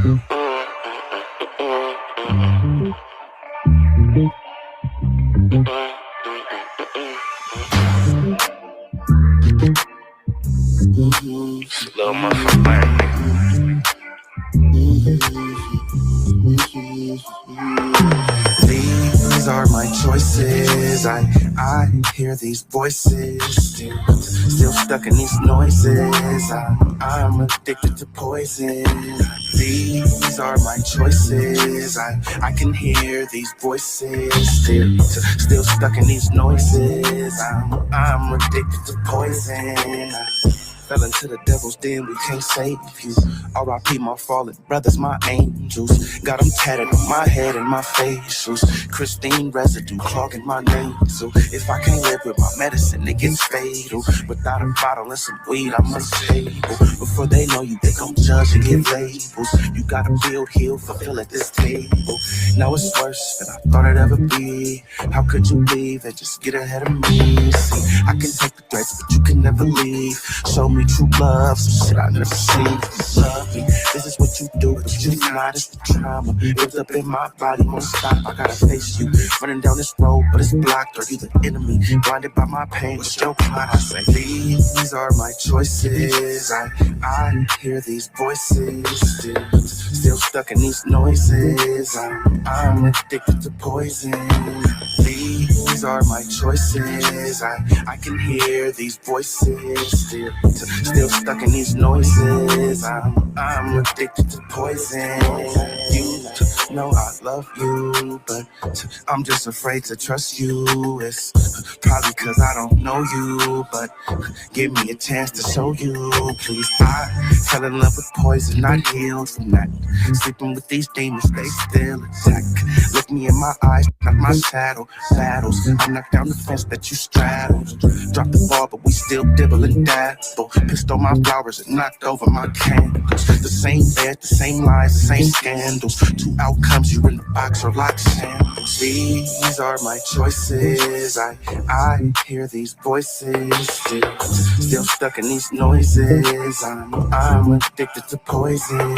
Little motherfucker. These are my choices. I hear these voices. Still stuck in these noises. I'm addicted to poison. These are my choices. I can hear these voices. Still stuck in these noises. I'm addicted to poison. Fell into the devil's den, we can't save you. R.I.P. my fallen brothers, my angels. Got them tatted on my head and my facials. Christine residue clogging my nasal. If I can't live with my medicine, it gets fatal. Without a bottle and some weed, I'm unstable. Before they know you, they gon' judge and give labels. You gotta build, heal, fulfill at this table. Now it's worse than I thought it'd ever be. How could you leave and just get ahead of me? See, I can take the threats, but you can never leave. Show me true love, some shit I never seen. Love me, this is what you do, but you not. It's the trauma built up in my body, won't stop. I gotta face you, running down this road, but it's blocked. Or you the enemy, blinded by my pain. What's your plot? I say these are my choices. I hear these voices, still stuck in these noises. I'm addicted to poison. These are my choices. I can hear these voices. Still stuck in these noises. I'm addicted to poison. You know I love you, but I'm just afraid to trust you. It's probably cause I don't know you, but give me a chance to show you, please. I fell in love with poison, not healed from that. Sleeping with these demons, they still attack. Look me in my eyes, not my shadow. Battles, I knocked down the fence that you straddled. Dropped the ball, but we still dibble and dabble. Pissed on my flowers and knocked over my candles. The same bed, the same lies, the same scandals. Two outcomes, you in the box or lock sandals. These are my choices. I hear these voices. Still stuck in these noises. I'm addicted to poison.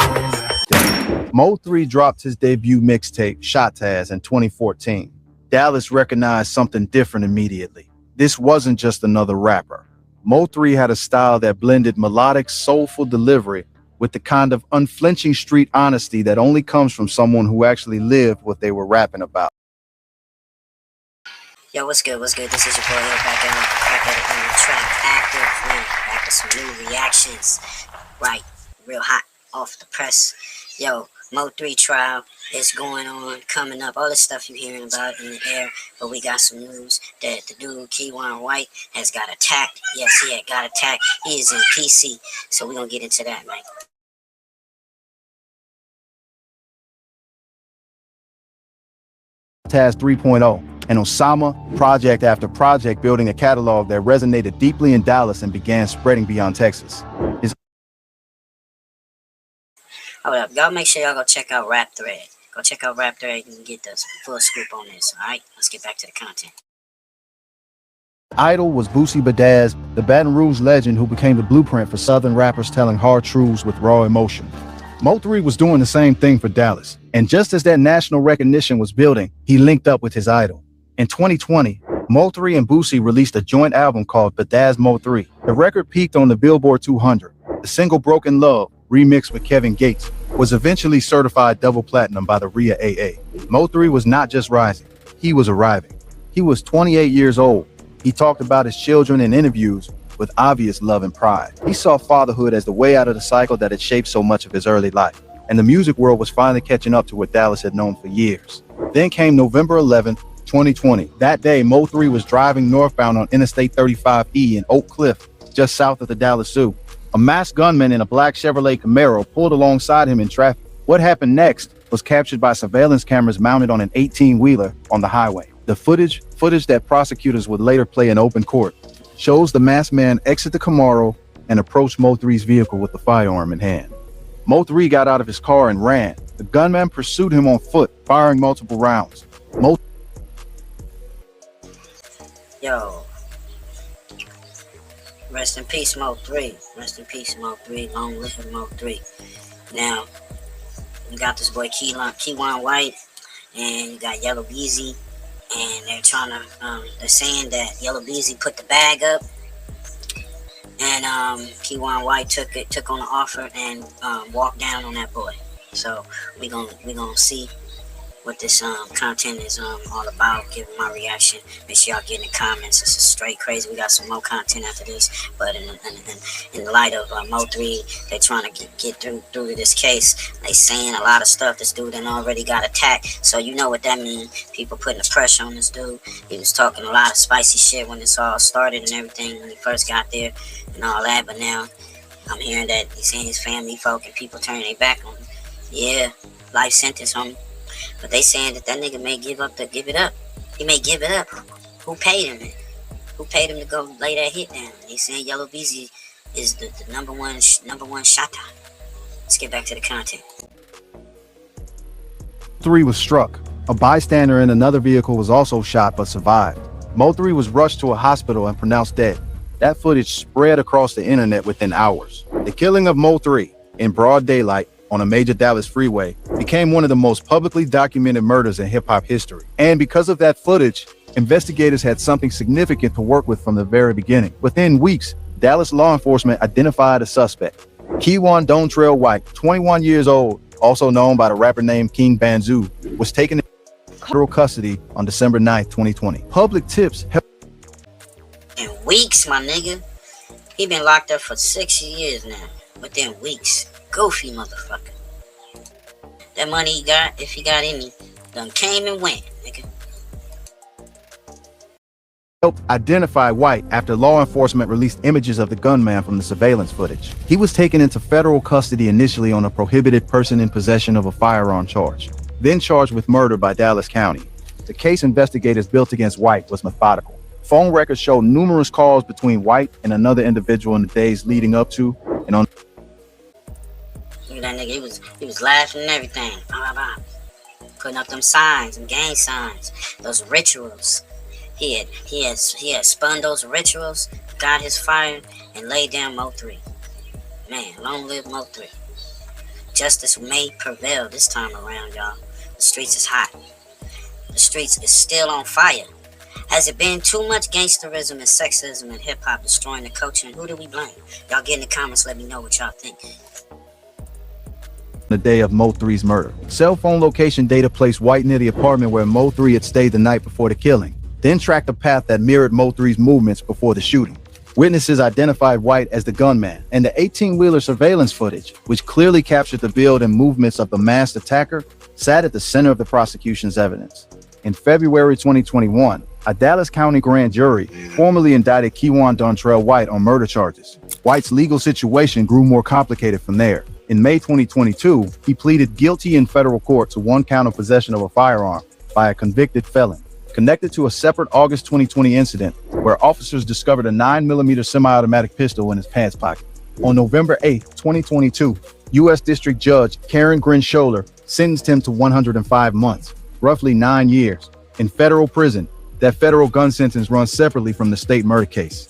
Mo3 dropped his debut mixtape, Shot Taz, in 2014. Dallas recognized something different immediately. This wasn't just another rapper. Mo3 had a style that blended melodic, soulful delivery with the kind of unflinching street honesty that only comes from someone who actually lived what they were rapping about. Yo, what's good? What's good? This is your boy, back at it on the track, actively. Back to some new reactions. Right, real hot, off the press. Yo, Mo3 trial is going on, coming up. All this stuff you're hearing about in the air. But we got some news that the dude, KEWON White, has got attacked. Yes, he had got attacked. He is in PC. So we're going to get into that, man. Taz 3.0, and Osama, project after project, building a catalog that resonated deeply in Dallas and began spreading beyond Texas. Hold up, y'all make sure y'all go check out Rap Thread. Go check out Rap Thread and get the full scoop on this, alright? Let's get back to the content. Idol was Boosie Badazz, the Baton Rouge legend who became the blueprint for Southern rappers telling hard truths with raw emotion. Mo3 was doing the same thing for Dallas, and just as that national recognition was building, he linked up with his idol. In 2020, Mo3 and Boosie released a joint album called Badazz Mo3. The record peaked on the Billboard 200. The single Broken Love, remixed with Kevin Gates, was eventually certified double platinum by the RIAA. Mo3 was not just rising, he was arriving. He was 28 years old. He talked about his children in interviews with obvious love and pride. He saw fatherhood as the way out of the cycle that had shaped so much of his early life. And the music world was finally catching up to what Dallas had known for years. Then came November 11th, 2020. That day, Mo3 was driving northbound on Interstate 35E in Oak Cliff, just south of the Dallas Zoo. A masked gunman in a black Chevrolet Camaro pulled alongside him in traffic. What happened next was captured by surveillance cameras mounted on an 18-wheeler on the highway. The footage that prosecutors would later play in open court, shows the masked man exit the Camaro and approach Mo3's vehicle with the firearm in hand. Mo3 got out of his car and ran. The gunman pursued him on foot, firing multiple rounds. Yo. Rest in peace, Mo3. Rest in peace, Mo3. Long live Mo3. Now, You got this boy KEWON White, and you got Yellow BEEZY, and they're trying to, they're saying that Yellow BEEZY put the bag up, and KEWON White took on the offer and walked down on that boy. So we gonna see what this content is all about, giving my reaction. Make sure y'all get in the comments. This is straight crazy. We got some more content after this, but in light of MO3, they're trying to get through to this case. They saying a lot of stuff. This dude done already got attacked, so you know what that means. People putting the pressure on this dude. He was talking a lot of spicy shit when this all started and everything, when he first got there and all that, but now I'm hearing that he's saying his family folk and people turning their back on him. Yeah, life sentence on him. But they saying that nigga may give it up. He may give it up. Who paid him? Who paid him to go lay that hit down? They saying Yellow BEEZY is the number one shotter. Let's get back to the content. 3 was struck. A bystander in another vehicle was also shot but survived. MO3 was rushed to a hospital and pronounced dead. That footage spread across the internet within hours. The killing of MO3 in broad daylight on a major Dallas freeway became one of the most publicly documented murders in hip-hop history. And because of that footage, investigators had something significant to work with from the very beginning. Within weeks, Dallas law enforcement identified a suspect. KEWON Dontrell White, 21 years old, also known by the rapper name King Banzu, was taken into federal custody on December 9th, 2020. Public tips helped. In weeks, my nigga. He been locked up for 6 years now. Within weeks. Goofy motherfucker. That money he got, if he got any, done came and went, nigga. Helped identify White after law enforcement released images of the gunman from the surveillance footage. He was taken into federal custody initially on a prohibited person in possession of a firearm charge, then charged with murder by Dallas County. The case investigators built against White was methodical. Phone records show numerous calls between White and another individual in the days leading up to and on. Look at that nigga, he was laughing and everything. Blah, blah, blah. Putting up them signs, them gang signs, those rituals. He had spun those rituals, got his fire, and laid down MO3. Man, long live MO3. Justice may prevail this time around, y'all. The streets is hot. The streets is still on fire. Has it been too much gangsterism and sexism and hip-hop destroying the culture? And who do we blame? Y'all get in the comments, let me know what y'all think. The day of MO3's murder. Cell phone location data placed White near the apartment where MO3 had stayed the night before the killing, then tracked a path that mirrored MO3's movements before the shooting. Witnesses identified White as the gunman, and the 18-wheeler surveillance footage, which clearly captured the build and movements of the masked attacker, sat at the center of the prosecution's evidence. In February 2021, a Dallas County grand jury formally indicted KEWON Dontrell White on murder charges. White's legal situation grew more complicated from there. In May 2022, he pleaded guilty in federal court to 1 count of possession of a firearm by a convicted felon, connected to a separate August 2020 incident where officers discovered a 9mm semi-automatic pistol in his pants pocket. On November 8, 2022, U.S. District Judge Karen Grinsholer sentenced him to 105 months, roughly 9 years, in federal prison. That federal gun sentence runs separately from the state murder case.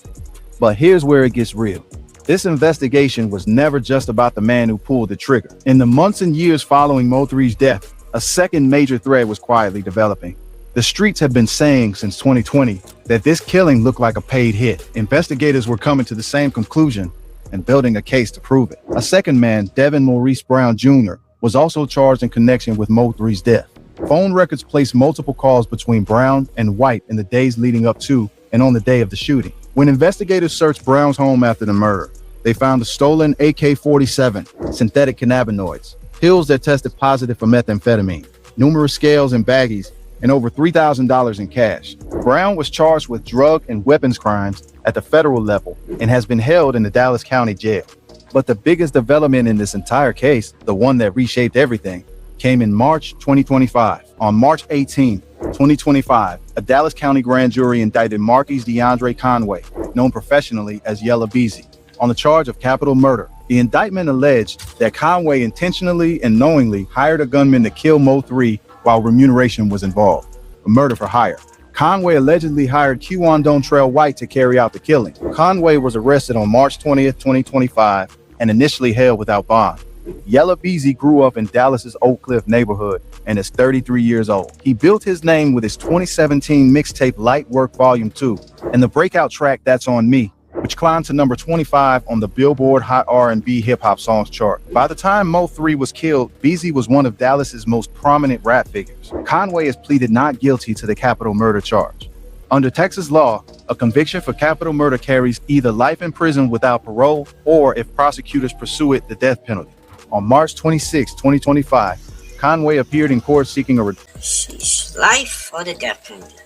But here's where it gets real. This investigation was never just about the man who pulled the trigger. In the months and years following MO3's death, a second major thread was quietly developing. The streets have been saying since 2020 that this killing looked like a paid hit. Investigators were coming to the same conclusion and building a case to prove it. A second man, Devin Maurice Brown Jr., was also charged in connection with MO3's death. Phone records placed multiple calls between Brown and White in the days leading up to and on the day of the shooting. When investigators searched Brown's home after the murder, they found a stolen AK-47, synthetic cannabinoids, pills that tested positive for methamphetamine, numerous scales and baggies, and over $3,000 in cash. Brown was charged with drug and weapons crimes at the federal level and has been held in the Dallas County Jail. But the biggest development in this entire case, the one that reshaped everything, came in March 2025. On March 18, 2025, a Dallas County grand jury indicted Marquise DeAndre Conway, known professionally as YELLA BEEZY, on the charge of capital murder. The indictment alleged that Conway intentionally and knowingly hired a gunman to kill MO3 while remuneration was involved, a murder for hire. Conway allegedly hired KEWON Dontrell White to carry out the killing. Conway was arrested on March 20th, 2025, and initially held without bond. YELLA BEEZY grew up in Dallas's Oak Cliff neighborhood and is 33 years old. He built his name with his 2017 mixtape Light Work Volume 2 and the breakout track That's On Me, which climbed to number 25 on the Billboard Hot R&B Hip Hop Songs chart. By the time Mo3 was killed, BEEZY was one of Dallas's most prominent rap figures. Conway has pleaded not guilty to the capital murder charge. Under Texas law, a conviction for capital murder carries either life in prison without parole or, if prosecutors pursue it, the death penalty. On March 26, 2025, Conway appeared in court seeking a life or the death penalty.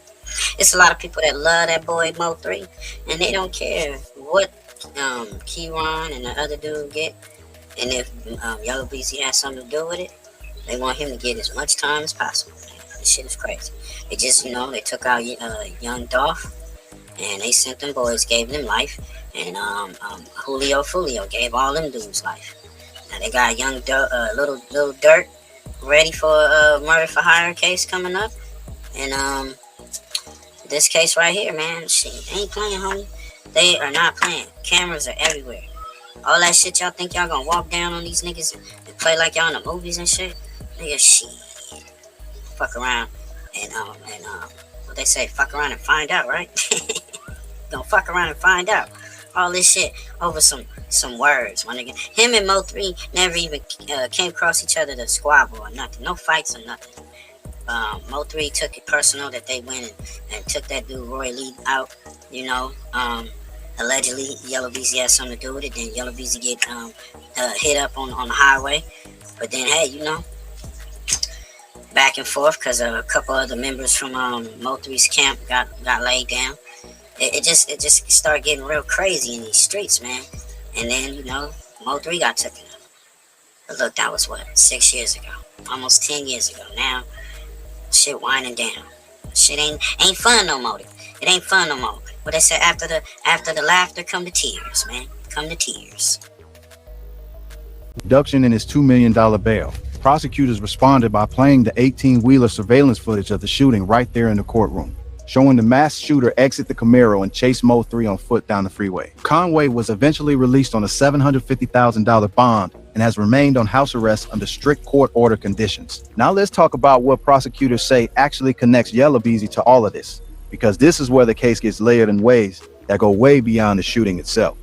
It's a lot of people that love that boy Mo3, and they don't care what KEWON and the other dude get. And if YELLA BEEZY has something to do with it, they want him to get as much time as possible. Man. This shit is crazy. They just, they took out young Dolph, and they sent them boys, gave them life, and Julio gave all them dudes life. Now they got young little Dirt ready for a murder for hire case coming up, and this case right here, man, shit ain't playing, homie. They are not playing. Cameras are everywhere. All that shit y'all think y'all gonna walk down on these niggas and play like y'all in the movies and shit. Nigga, shit. Fuck around and what they say, fuck around and find out, right? Gonna fuck around and find out. All this shit over some words, my nigga. Him and Mo3 never even came across each other to squabble or nothing. No fights or nothing. Mo3 took it personal that they went and took that dude Roy Lee out, allegedly YELLA BEEZY had something to do with it. Then YELLA BEEZY get hit up on the highway, but then hey, back and forth because a couple other members from Mo3's camp got laid down. It just started getting real crazy in these streets, man. And then Mo3 got taken up. But look, that was what, 6 years ago, almost 10 years ago. Now shit winding down. Shit ain't fun no more. It ain't fun no more. What they say, after the laughter come the tears, man. Come the tears. Reduction in his $2 million bail. Prosecutors responded by playing the 18-wheeler surveillance footage of the shooting right there in the courtroom, showing the masked shooter exit the Camaro and chase Mo3 on foot down the freeway. Conway was eventually released on a $750,000 bond and has remained on house arrest under strict court order conditions. Now let's talk about what prosecutors say actually connects YELLA BEEZY to all of this, because this is where the case gets layered in ways that go way beyond the shooting itself.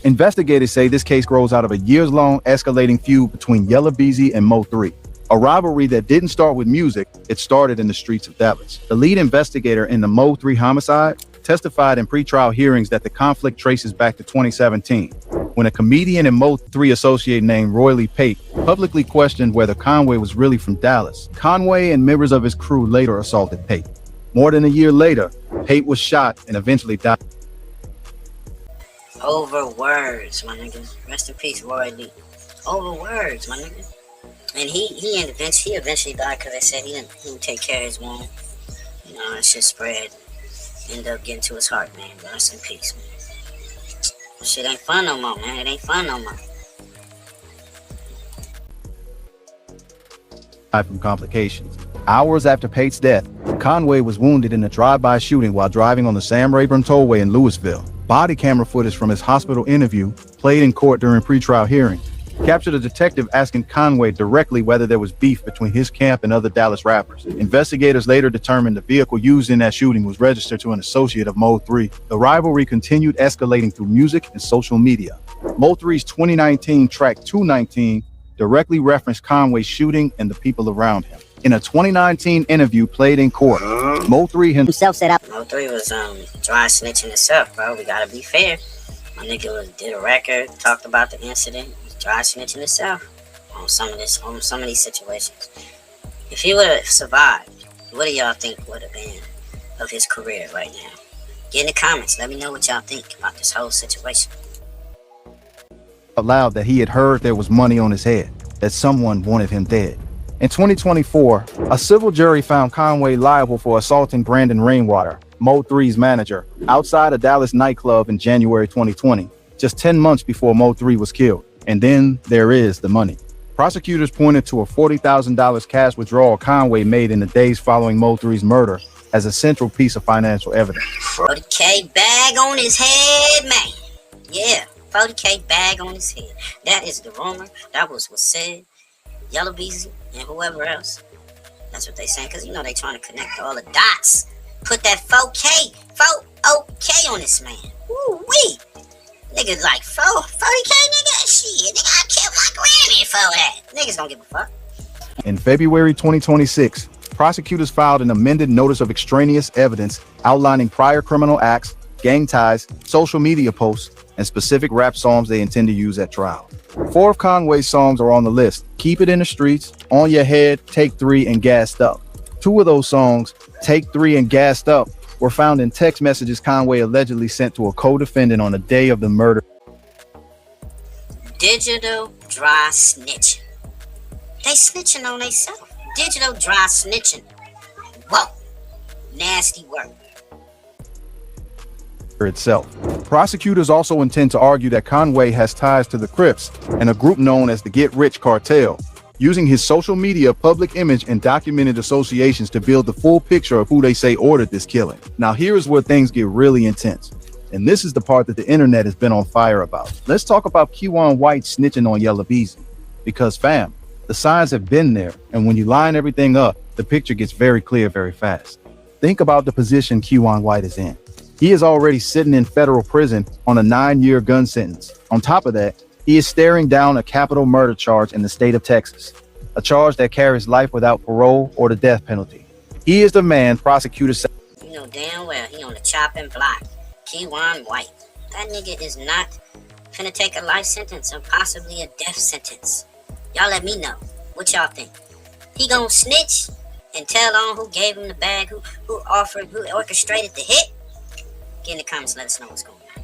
Investigators say this case grows out of a years-long escalating feud between YELLA BEEZY and Mo3. A rivalry that didn't start with music, it started in the streets of Dallas. The lead investigator in the Mo3 homicide testified in pretrial hearings that the conflict traces back to 2017, when a comedian and Mo3 associate named Roy Lee Pate publicly questioned whether Conway was really from Dallas. Conway and members of his crew later assaulted Pate. More than a year later, Pate was shot and eventually died. Over words, my nigga. Rest in peace, Roy Lee. Over words, my nigga. And he eventually died because they said he didn't take care of his wound. That shit spread. Ended up getting to his heart, man. Rest in peace, man. Shit ain't fun no more, man. It ain't fun no more. From complications. Hours after Pate's death, Conway was wounded in a drive-by shooting while driving on the Sam Rayburn Tollway in Louisville. Body camera footage from his hospital interview, played in court during pretrial hearing, captured a detective asking Conway directly whether there was beef between his camp and other Dallas rappers. Investigators later determined the vehicle used in that shooting was registered to an associate of Mo3. The rivalry continued escalating through music and social media. Mo3's 2019 track 219 directly referenced Conway's shooting and the people around him. In a 2019 interview played in court, Mo3 himself said Mo3 was dry snitching himself, bro. We gotta be fair. My nigga did a record, talked about the incident, dry snitching himself on some of these situations. If he would have survived, what do y'all think would have been of his career right now? Get in the comments, let me know what y'all think about this whole situation. Aloud that he had heard there was money on his head, that someone wanted him dead. In 2024, a civil jury found Conway liable for assaulting Brandon Rainwater, Mo3's manager, outside a Dallas nightclub in January 2020, just 10 months before Mo3 was killed. And then there is the money. Prosecutors pointed to a $40,000 cash withdrawal Conway made in the days following Mo3's murder as a central piece of financial evidence. 40K bag on his head, man. Yeah, 40K bag on his head. That is the rumor. That was what said. YELLA, BEEZY, and whoever else. That's what they saying, because you know they trying to connect all the dots. Put that 4K on this man. Woo-wee. Niggas like 40K, nigga. Shit, nigga, I killed my Grammy for that. Niggas don't give a fuck. In February 2026, prosecutors filed an amended notice of extraneous evidence outlining prior criminal acts, gang ties, social media posts, and specific rap songs they intend to use at trial. 4 of Conway's songs are on the list: Keep It in the Streets, On Your Head, Take 3, and Gassed Up. 2 of those songs, Take 3 and Gassed Up, were found in text messages Conway allegedly sent to a co-defendant on the day of the murder. Digital dry snitching. They snitching on themselves. Digital dry snitching. Whoa. Nasty work. Itself. Prosecutors also intend to argue that Conway has ties to the Crips and a group known as the Get Rich Cartel, using his social media, public image, and documented associations to build the full picture of who they say ordered this killing. Now here's where things get really intense, and this is the part that the internet has been on fire about. Let's talk about KEWON White snitching on YELLA, BEEZY, because fam, the signs have been there, and when you line everything up, the picture gets very clear very fast. Think about the position KEWON White is in. He is already sitting in federal prison on a 9-year gun sentence. On top of that, he is staring down a capital murder charge in the state of Texas, a charge that carries life without parole or the death penalty. He is the man prosecutors say. You know damn well he on the chopping block. KEWON White. That nigga is not finna take a life sentence or possibly a death sentence. Y'all let me know. What y'all think? He gonna snitch and tell on who gave him the bag, who orchestrated the hit? Get in the comments, let us know what's going on.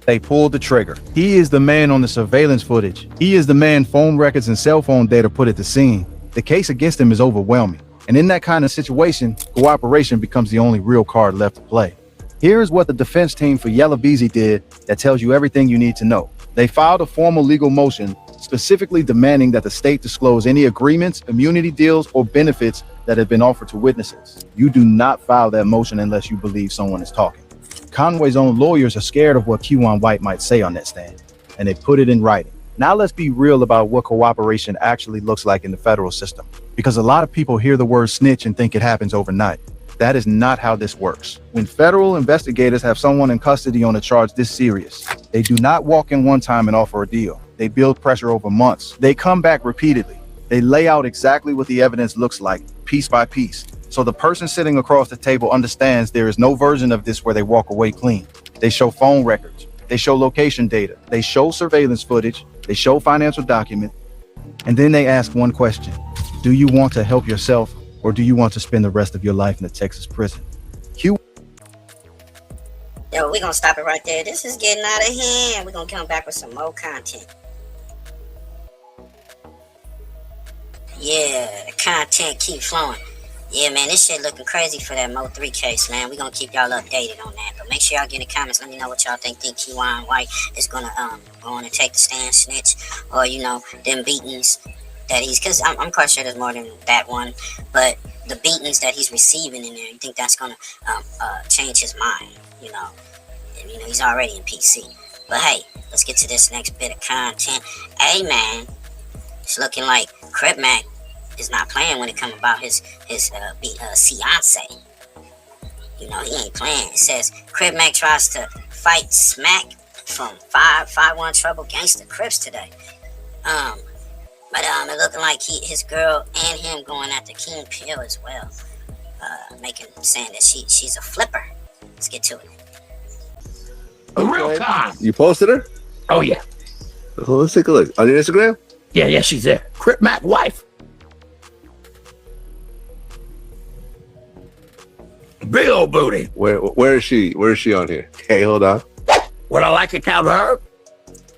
They pulled the trigger. He is the man on the surveillance footage. He is the man phone records and cell phone data put at the scene. The case against him is overwhelming. And in that kind of situation, cooperation becomes the only real card left to play. Here's what the defense team for YELLA, BEEZY did that tells you everything you need to know. They filed a formal legal motion specifically demanding that the state disclose any agreements, immunity deals, or benefits that have been offered to witnesses. You do not file that motion unless you believe someone is talking. Conway's own lawyers are scared of what KEWON White might say on that stand, and they put it in writing. Now let's be real about what cooperation actually looks like in the federal system, because a lot of people hear the word snitch and think it happens overnight. That is not how this works. When federal investigators have someone in custody on a charge this serious, they do not walk in one time and offer a deal. They build pressure over months. They come back repeatedly. They lay out exactly what the evidence looks like, piece by piece. So the person sitting across the table understands there is no version of this where they walk away clean. They show phone records. They show location data. They show surveillance footage. They show financial documents. And then they ask one question. Do you want to help yourself, or do you want to spend the rest of your life in a Texas prison? Yo, we're gonna stop it right there. This is getting out of hand. We're gonna come back with some more content. Yeah, the content keep flowing. Yeah, man, this shit looking crazy for that MO3 case, man. We're gonna keep y'all updated on that. But make sure y'all get in the comments. Let me know what y'all think KEWON White is gonna go on and take the stand, snitch, or you know, them beatings that he's, because I'm quite sure there's more than that one, but the beatings that he's receiving in there, you think that's gonna change his mind, you know? And, you know, he's already in PC. But hey, let's get to this next bit of content. Hey man, it's looking like Crip Mac is not playing when it comes about his fiance. You know, he ain't playing. It says Crip Mac tries to fight Smack from 551 Trouble Gangsta Crips today. But it looking like his girl and him going after King Pill as well, saying that she's a flipper. Let's get to it. A real time. You posted her? Oh yeah. Well, let's take a look on your Instagram. Yeah, she's there. Crip Mac wife. Big old booty. Where is she? Where is she on here? Okay, hold on. What I like about her,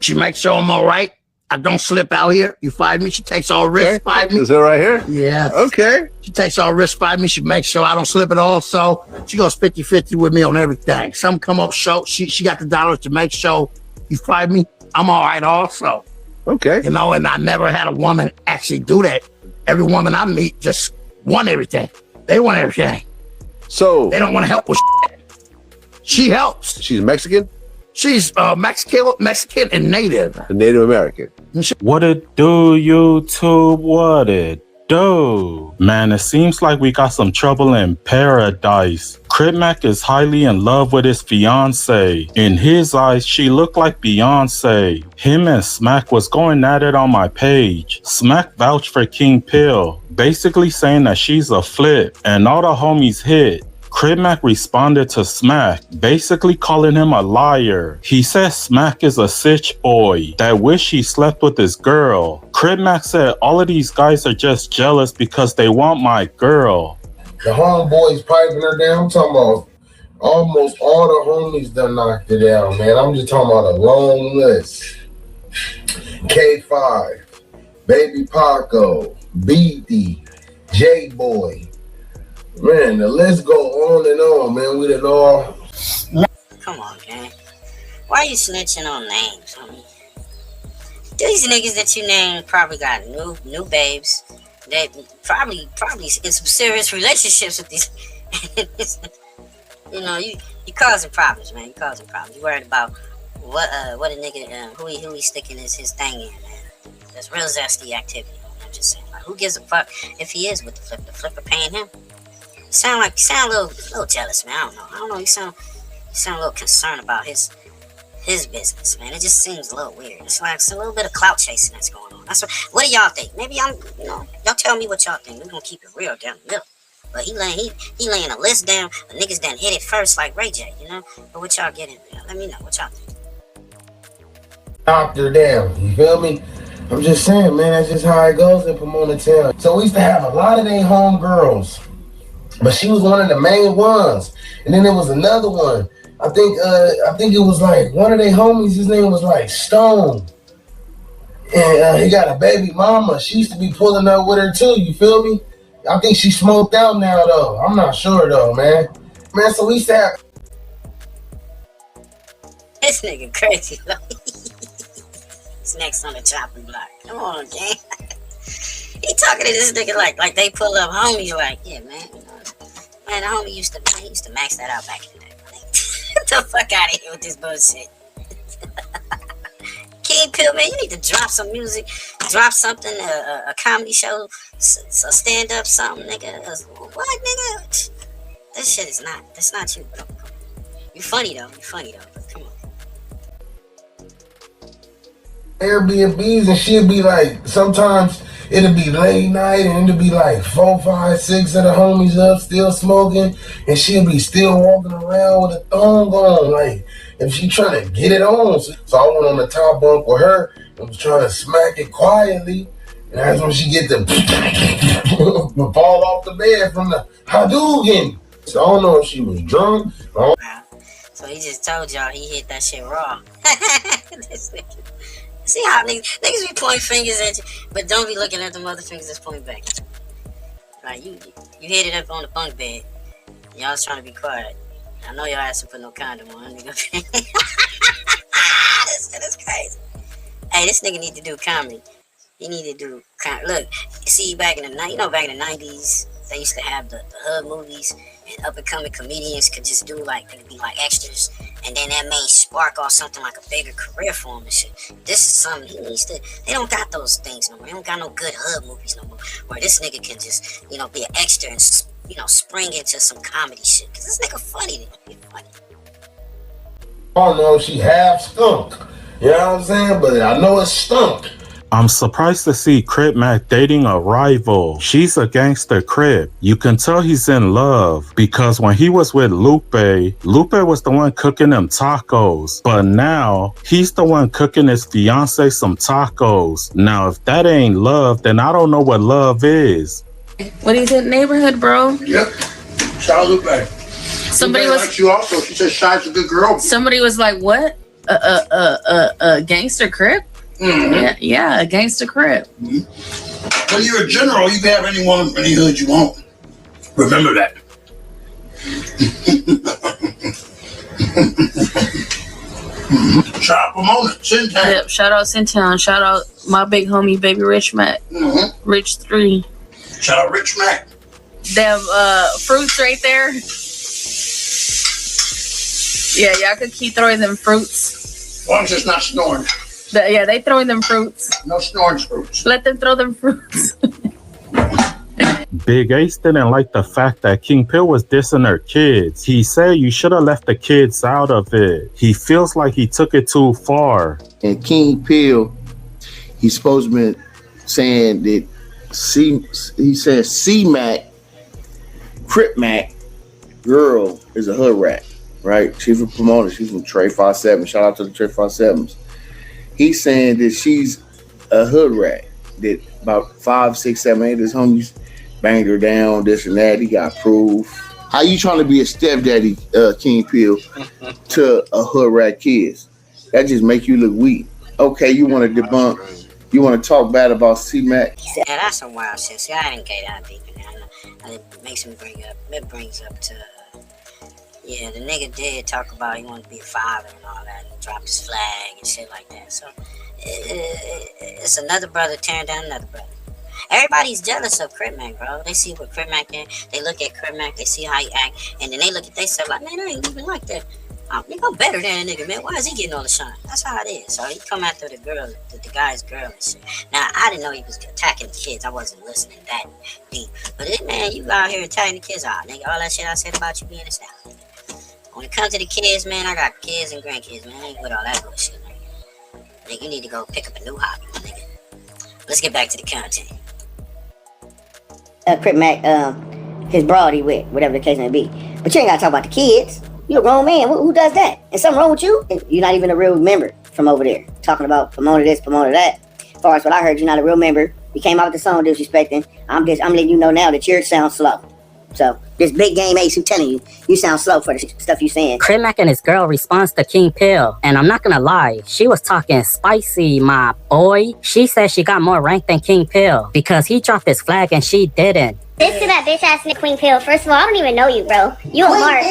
she makes sure I'm all right. I don't slip out here. You find me? She takes all risks. Find me. Is that right here? Yeah. Okay. She takes all risks. Find me. She makes sure I don't slip at all. So she goes 50-50 with me on everything. Some come up show. She got the dollars to make sure. You find me? I'm all right also. Okay. You know, and I never had a woman actually do that. Every woman I meet just want everything. They want everything. So they don't want to help with shit. She helps. She's Mexican? She's Mexican and Native. Native American. What it do, YouTube? What it do? Man, it seems like we got some trouble in paradise. Crip Mac is highly in love with his fiance. In his eyes, she looked like Beyonce. Him and Smack was going at it on my page. Smack vouched for King Pill, basically saying that she's a flip, and all the homies hit. Crip Mac responded to Smack, basically calling him a liar. He said Smack is a sitch boy that wish he slept with his girl. Crip Mac said all of these guys are just jealous because they want my girl. The homeboys piping her down. I'm talking about almost all the homies done knocked it down, man. I'm just talking about a long list. K5, Baby Paco, BD, J-Boy. Man, the list go on and on, man. We done all. Come on, man. Why are you snitching on names, homie? These niggas that you named probably got new babes. They probably in some serious relationships with these. You know, you causing problems, man. You causing problems. You worried about what a nigga who he sticking his thing in, man. That's real zesty activity. I'm just saying. Like, who gives a fuck if he is with the flipper? The flipper paying him. Sound a little jealous, man. I don't know. You sound a little concerned about his business, man. It just seems a little weird. It's like it's a little bit of clout chasing that's going on. That's what do y'all think? Maybe y'all tell me what y'all think. We're gonna keep it real down the middle. But he laying a list down. The niggas done hit it first like Ray J, you know. But what y'all getting? Let me know what y'all think. Knocked her down. You feel me? I'm just saying, man. That's just how it goes in Pomona Town. So we used to have a lot of they home girls. But she was one of the main ones. And then there was another one. I think it was like one of their homies, his name was like Stone. And he got a baby mama. She used to be pulling up with her too, you feel me? I think she smoked out now though. I'm not sure though, man. Man, so we used to have... This nigga crazy, though. He's next on the chopping block. Come on, gang. He talking to this nigga like they pull up homies like, yeah, man. Man, the homie used to max that out back in the day. Get the fuck out of here with this bullshit. King Pill, man, you need to drop some music, drop something, a comedy show, a stand-up something, nigga. What, nigga? This shit is that's not you, bro. You funny though, but come on. Airbnbs and she'd be like, sometimes it'll be late night and it'll be like 4, 5, 6 of the homies up still smoking and she'll be still walking around with a thong on, like if she trying to get it on. So I went on the top bunk with her and was trying to smack it quietly, and that's when she get the fall off the bed from the Hadouken. So I don't know if she was drunk. So he just told y'all he hit that shit raw. This nigga. See how niggas be pointing fingers at you, but don't be looking at them other fingers that's pointing back. Like you hit it up on the bunk bed. Y'all was trying to be quiet. I know y'all asked to put no condom on. This shit is crazy. Hey, this nigga need to do comedy. He need to do look. See, back in the back in the 90s, they used to have the hood movies, and up and coming comedians could just do they could be like extras, and then that may spark off something like a bigger career for him and shit. This is something he needs to. They don't got those things no more. They don't got no good hood movies no more, where this nigga can just be an extra and spring into some comedy shit. Cause this nigga funny. He funny. I don't know if she half skunk. You know what I'm saying? But I know it's stunk. I'm surprised to see Crip Mac dating a rival. She's a gangster Crip. You can tell he's in love because when he was with Lupe was the one cooking them tacos. But now he's the one cooking his fiance some tacos. Now, if that ain't love, then I don't know what love is. What is it, neighborhood, bro? Yep. Shout out Lupe. Somebody Lupe was likes you also. She said Shy's a good girl. Somebody was like, "What? A gangster Crip?" Mm-hmm. Yeah, a gangster Crip. Mm-hmm. When you're a general, you can have anyone in any hood you want. Remember that. Shout out Pomona, Sintown. Yep, shout out Sintown. Shout out my big homie, Baby Rich Mac. Mm-hmm. Rich 3. Shout out Rich Mac. Them fruits right there. Yeah, y'all could keep throwing them fruits. As long as it's not snoring. Yeah, they throwing them fruits. No snoring fruits. Let them throw them fruits. Big Ace didn't like the fact that King Pill was dissing her kids. He said you should have left the kids out of it. He feels like he took it too far. And King Pill, he's supposed to be saying that he says C-Mac, Crip Mac girl is a hood rat, right? She's a promoter. She's from Trey 57. Shout out to the Trey 57s. He's saying that she's a hood rat, that about 5, 6, 7, 8 of his homies banged her down, this and that. He got proof. How you trying to be a stepdaddy, King Pill, to a hood rat kids? That just make you look weak. Okay, you want to debunk, you want to talk bad about C-Mac? Yeah, that's some wild shit. See, I didn't get that deep in there. It makes me brings up to, yeah, the nigga did talk about he wanted to be a father and all that, and dropped his flag and shit like that. So, it's another brother tearing down another brother. Everybody's jealous of Crip Mac, bro. They see what Crip Mac is. They look at Crip Mac, they see how he act, and then they look at themselves like, man, I ain't even like that. I'm better than a nigga, man. Why is he getting all the shine? That's how it is. So he come after the girl, the guy's girl and shit. Now, I didn't know he was attacking the kids. I wasn't listening that deep. But man, you out here attacking the kids. Nigga, all that shit I said about you being a sound. When it comes to the kids, man, I got kids and grandkids, man. I ain't with all that bullshit, man. Nigga, you need to go pick up a new hobby, my nigga. Let's get back to the content. Crip Mac, his broad he with, whatever the case may be. But you ain't gotta talk about the kids. You a grown man. Who does that? And something wrong with you? And you're not even a real member from over there. Talking about promoting this, promoting that. As far as what I heard, you're not a real member. You came out with the song disrespecting. I'm letting you know now that yours sound slow. So this big game Ace who telling you sound slow for the stuff you saying. Crip Mac and his girl responds to King Pill, and I'm not gonna lie, she was talking spicy, my boy. She said she got more rank than King Pill because he dropped his flag and she didn't. This to that bitch ass nigga Queen Pill. First of all, I don't even know you, bro. You a mark.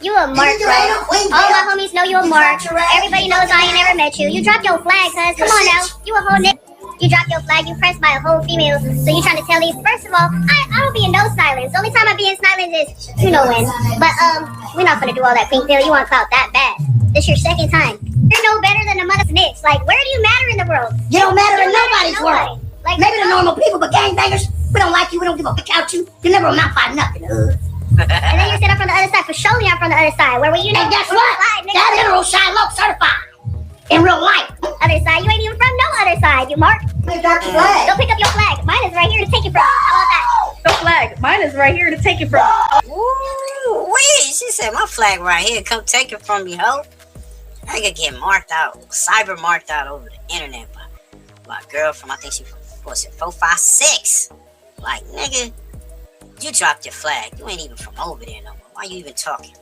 You a mark, bro. All my homies know you a mark. Everybody knows I ain't never met you. You dropped your flag, cuz. Come on now. You a whole nigga. You dropped your flag. You pressed by a whole female. So you trying to tell these? First of all, I don't be in no silence. The only time I be in silence is you know when. But we're not gonna do all that Queen Pill. You want clout that bad? This your second time. You're no better than a mother snitch. Like, where do you matter in the world? You don't matter in nobody's world. Like, maybe the normal people, but gangbangers, we don't like you. We don't give a fuck about you. You never amount by nothing. And then you sit up on the other side. For sure, I'm from the other side. Where were you? And guess what? That literal Shiloh certified in real life. Other side. You ain't even from no other side. You mark. Pick up your flag. Go pick up your flag. Mine is right here to take it from. How about that? The flag. Mine is right here to take it from. Ooh, wait. She said my flag right here. Come take it from me, ho. I could get marked out, cyber marked out over the internet by my girl from, I think she was it 456. Like, nigga, you dropped your flag. You ain't even from over there no more. Why you even talking?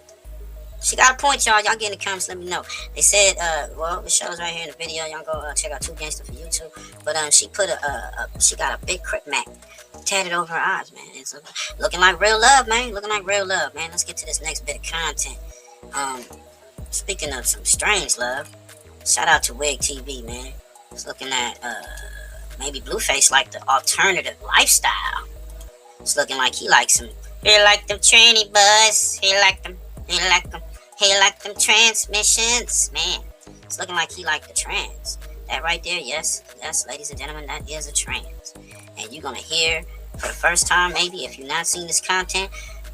She got a point, y'all. Y'all get in the comments, let me know. They said, well, it shows right here in the video. Y'all go check out 2 Gangsta for YouTube. But she put she got a big Crip Mac tatted over her eyes, man. It's looking like real love, man. Looking like real love, man. Let's get to this next bit of content. Speaking of some strange love, shout out to Wig TV, man. It's looking at maybe Blueface like the alternative lifestyle. It's looking like he likes some. He like them tranny buzz. He like them transmissions, man. It's looking like he like the trans. That right there, yes, ladies and gentlemen, that is a trans. And you're gonna hear for the first time, maybe if you've not seen this content,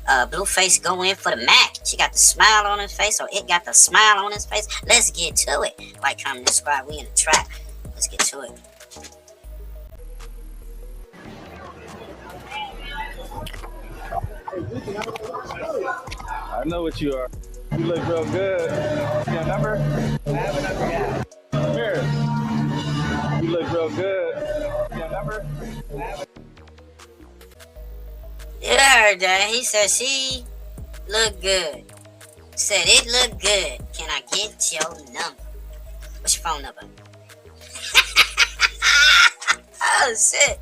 Blueface go in for the Mac. She got the smile on his face, or it got the smile on his face. Let's get to it. Like, comment, subscribe. We in the trap. Let's get to it. I know what you are. You look real good. You got a number? I have a number, yeah. Come here. You look real good. You got a number? You heard that. He said she look good. Said it look good. Can I get your number? What's your phone number? Oh, shit.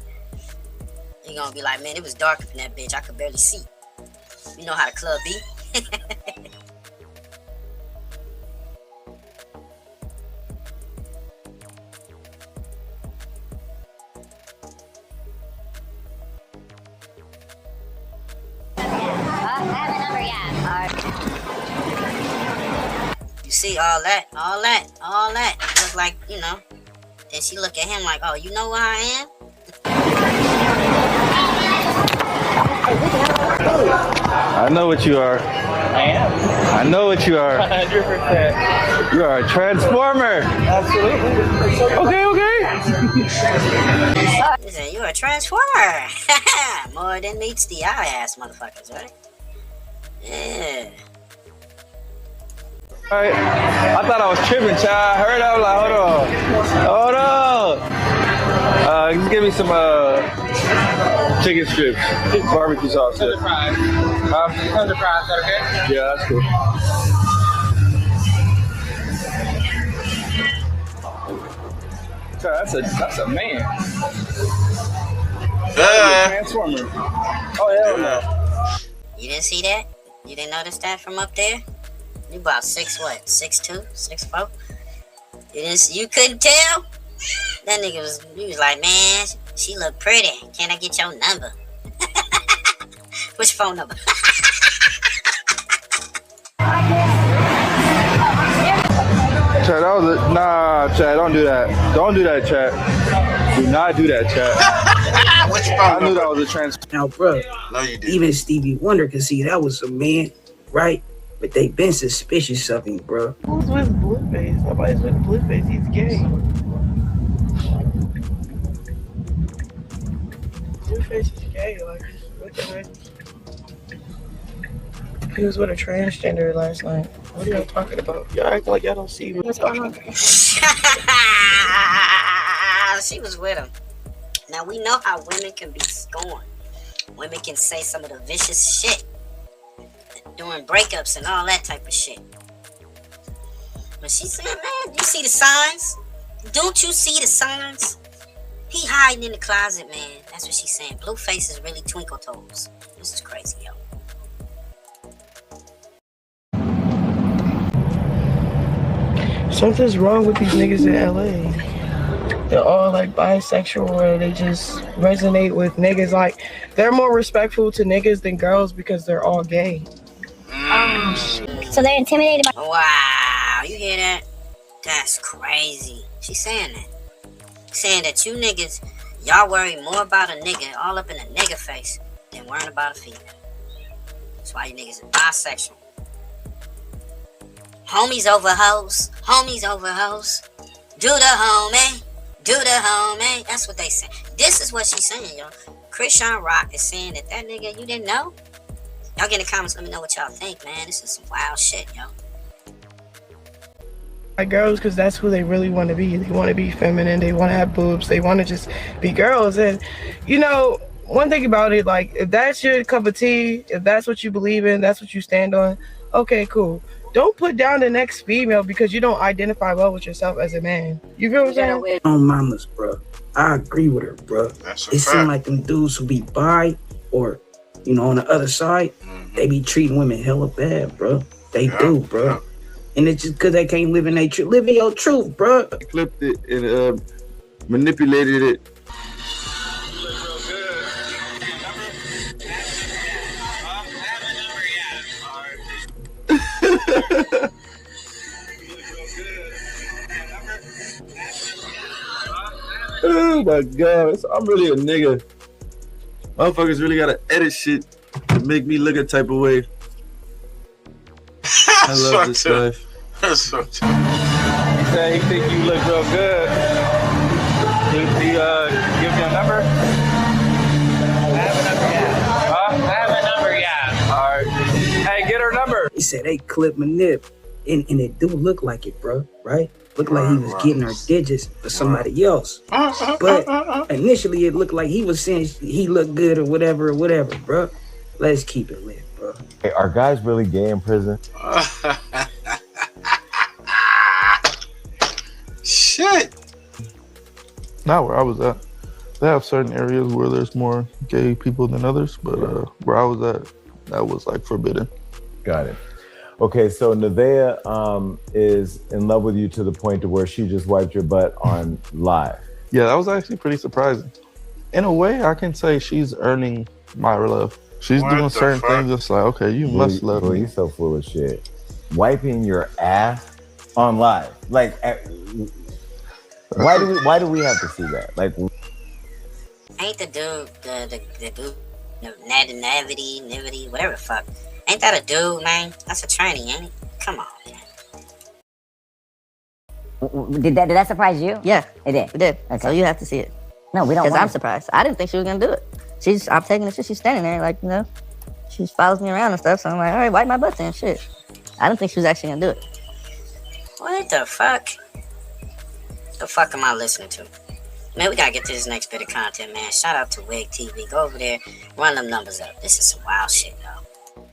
You gonna be like, man, it was dark up in that bitch. I could barely see. You know how the club be. see all that. It look like, you know. Then she look at him like, oh, you know who I am? I know what you are. I am. I know what you are. 100%. You are a transformer. Absolutely. Okay. He said, you're a transformer. More than meets the eye ass motherfuckers, right? Yeah. Alright. I thought I was tripping, child. I heard I was like, hold on. Just give me some chicken strips, barbecue sauce. Tons of fries. Tons of fries, is that okay? Yeah, that's cool. That's a man. Transformer. Oh hell no. You didn't see that? You didn't notice that from up there? You about 6'2", 6'4"? You couldn't tell? That nigga was like, man, she look pretty. Can I get your number? Which phone number? Chad, that was nah, Chad, don't do that. Don't do that, Chad. Do not do that, Chad. I knew that was a trans. Now, bro, No, you didn't. even Stevie Wonder could see that was a man, right? But they been suspicious of him, bro. Who's with Blueface? Nobody's with Blueface. He's gay. Blueface is gay. Like, what the heck? He was with a transgender last night. What are y'all talking about? Y'all act like y'all don't see what I'm talking about. She was with him. Now we know how women can be scorned. Women can say some of the vicious shit during breakups and all that type of shit. But she said, man, you see the signs? Don't you see the signs? He hiding in the closet, man. That's what she's saying. Blueface is really twinkle toes. This is crazy, yo. Something's wrong with these niggas in LA. They're all like bisexual, or they just resonate with niggas. Like, they're more respectful to niggas than girls because they're all gay. So they're intimidated by. Wow, you hear that? That's crazy. She's saying that. Saying that you niggas, y'all worry more about a nigga all up in a nigga face than worrying about a female. That's why you niggas are bisexual. Homies over hoes. Homies over hoes. Do the homie. Do the homie. That's what they say. This is what she's saying, yo. Christian Rock is saying that nigga, you didn't know? Y'all get in the comments, let me know what y'all think, man. This is some wild shit, yo. Like girls, because that's who they really want to be. They want to be feminine. They want to have boobs. They want to just be girls. And, you know, one thing about it, like, if that's your cup of tea, if that's what you believe in, that's what you stand on, okay, cool. Don't put down the next female because you don't identify well with yourself as a man. You feel what I'm saying? On mamas, bro. I agree with her, bro. It seems like them dudes who be bi or, you know, on the other side, they be treating women hella bad, bro. They do, bro. And it's just because they can't live in their truth. Live in your truth, bro. I clipped it and manipulated it. Oh my god, I'm really a nigga. Motherfuckers really gotta edit shit to make me look a type of way. I love this life. That's so true. He said he think you look real good. He give you a number? I have a number, yeah. Huh? I have a number, yeah. Alright. Hey, get her number. He said they clip my nip. And it do look like it, bro, right? Looked like he was getting her digits for somebody else. But initially it looked like he was saying he looked good or whatever, bro. Let's keep it lit, bro. Hey, are guys really gay in prison? Shit. Not where I was at. They have certain areas where there's more gay people than others, but where I was at, that was like forbidden. Got it. Okay, so Nevaeh is in love with you to the point to where she just wiped your butt on live. Yeah, that was actually pretty surprising. In a way, I can say she's earning my love. She's doing certain things that's like, okay, you must love me. You so full of shit. Wiping your ass on live? Like, why do we have to see that? Like, Ain't the dude the dude Nivity, whatever the fuck? Ain't that a dude, man? That's a tranny, ain't it? Come on, man. Did that surprise you? Yeah, it did. It did. Okay. So you have to see it. No, we don't. Because I'm surprised. I didn't think she was gonna do it. I'm taking the shit. She's standing there, like, you know, she follows me around and stuff. So I'm like, all right, wipe my butt then, shit. I didn't think she was actually gonna do it. What the fuck? The fuck am I listening to? Man, we gotta get to this next bit of content, man. Shout out to Wig TV. Go over there, run them numbers up. This is some wild shit, though.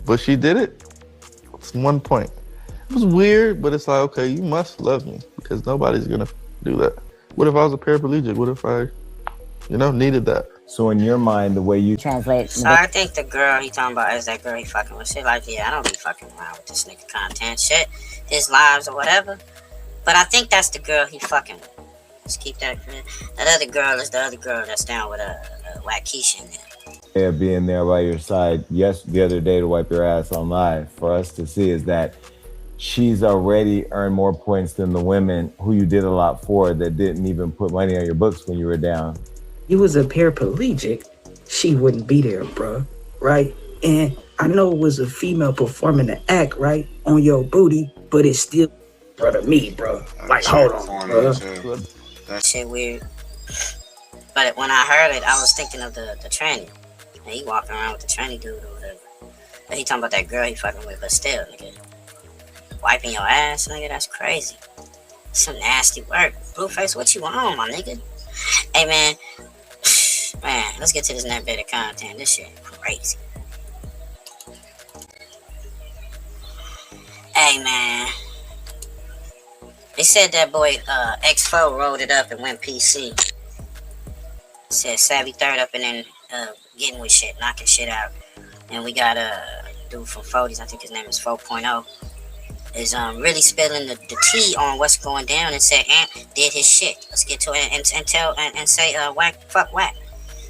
But she did it. It's 1 point. It was weird, but it's like, okay, you must love me because nobody's gonna do that. What if I was a paraplegic? What if I, needed that? So in your mind, the way you translate. So I think the girl he talking about is that girl he fucking with. Shit like, yeah, I don't be fucking around with this nigga content shit, his lives or whatever. But I think that's the girl he fucking with. Let's keep that. That other girl is the other girl that's down with Wacc in there. Yeah, being there by your side, yes, the other day to wipe your ass on live for us to see is that she's already earned more points than the women who you did a lot for that didn't even put money on your books when you were down. You was a paraplegic, she wouldn't be there, bro, right? And I know it was a female performing the act, right, on your booty, but it's still, to me, bro. Like, hold on, bro. That shit weird. But when I heard it, I was thinking of the tranny. And he walking around with the tranny dude or whatever. But he talking about that girl he fucking with, but still, nigga. Wiping your ass, nigga, that's crazy. Some nasty work. Blueface, what you on, my nigga? Hey, man. Man, let's get to this next bit of content. This shit crazy. Hey, man. They said that boy X4 rolled it up and went PC. Said Savvy Third up and then getting with shit, knocking shit out. And we got a dude from 40s, I think his name is 4.0, is really spilling the tea on what's going down and said Ant did his shit. Let's get to it and tell and say Wacc, fuck Wacc.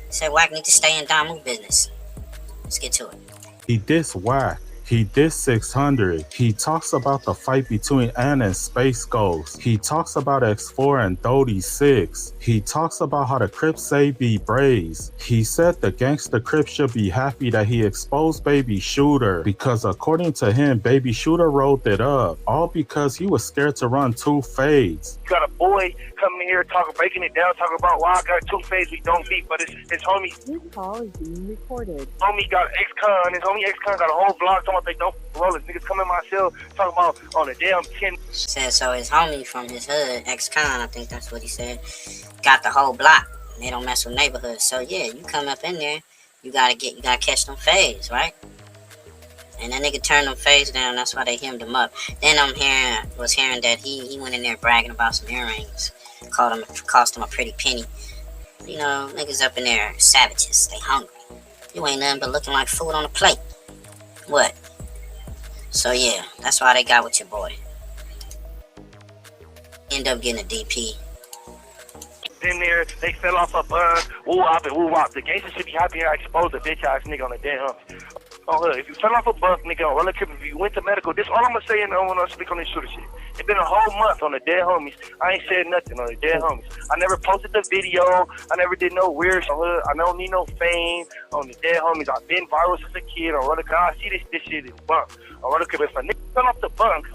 Said Wacc need to stay in Damu business. Let's get to it. He dissed Wacc. He dissed 600. He talks about the fight between Ant and Space Ghost. He talks about X4 and 36. He talks about how the Crips say be braze. He said the gangster Crips should be happy that he exposed Baby Shooter because according to him, Baby Shooter rolled it up, all because he was scared to run 2 fades. You got a boy coming here breaking it down, talking about why I got 2 fades, we don't beat, but his homie. This call is being recorded. Homie got X-Con, his homie X-Con got a whole blog talking about they don't roll it. Niggas come in my cell talking about on a damn 10. Said so his homie from his hood, X-Con, I think that's what he said, got the whole block. They don't mess with neighborhoods. So yeah, you come up in there, you gotta catch them fades, right? And that nigga turned them fades down, that's why they hemmed him up. Then was hearing that he went in there bragging about some earrings. Cost him a pretty penny. You know, niggas up in there, savages, they hungry. You ain't nothing but looking like food on a plate. What? So yeah, that's why they got with your boy. End up getting a DP. In there, they fell off a bun, woo-wop and woo-wop. The gangster should be happy I exposed a bitch-ass nigga on the damn Oh, look, if you fell off a bunk, nigga, on roller trip, if you went to medical, this all I'm gonna say, and I don't wanna speak on this shooter shit. It's been a whole month on the dead homies. I ain't said nothing on the dead homies. I never posted the video. I never did no weird shit. I don't need no fame on the dead homies. I've been viral since a kid on roller trip. I see this shit is bunk. On roller trip, if a nigga fell off the bunk,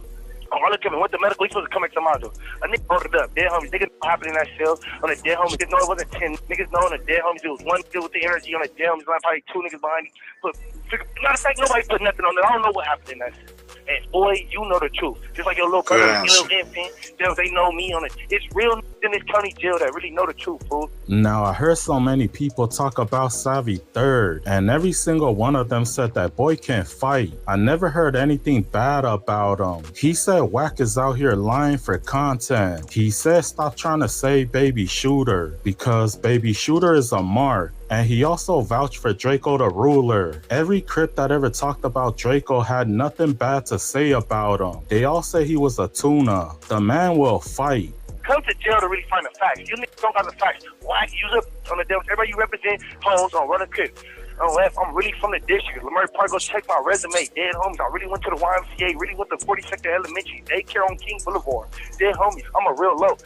on roller trip and went to medical, he's supposed to come back to my door. A nigga brought it up. Dead homies. Niggas know what happened in that cell. On the dead homies, niggas know it wasn't 10. Niggas know on the dead homies, it was one nigga with the energy. On the dead homies, probably 2 niggas behind him. But matter of fact, nobody put nothing on it. I don't know what happened in that shit. And boy, you know the truth. Just like your little brother, your little infant, they know me on it. It's real in this county jail that really know the truth, fool. Now, I heard so many people talk about Savvy Third, and every single one of them said that boy can't fight. I never heard anything bad about him. He said Wacc is out here lying for content. He said stop trying to save Baby Shooter because Baby Shooter is a mark. And he also vouched for DRAKEO the Ruler. Every Crip that ever talked about DRAKEO had nothing bad to say about him. They all say he was a tuna. The man will fight. Come to jail to really find the facts. You niggas don't got the facts. Why use it on the devil? Everybody you represent homes on running Crip. I'm really from the district. Lamar Park, go check my resume. Dead homies. I really went to the YMCA. Really went to 42nd Elementary. Daycare on King Boulevard. Dead homies. I'm a real low.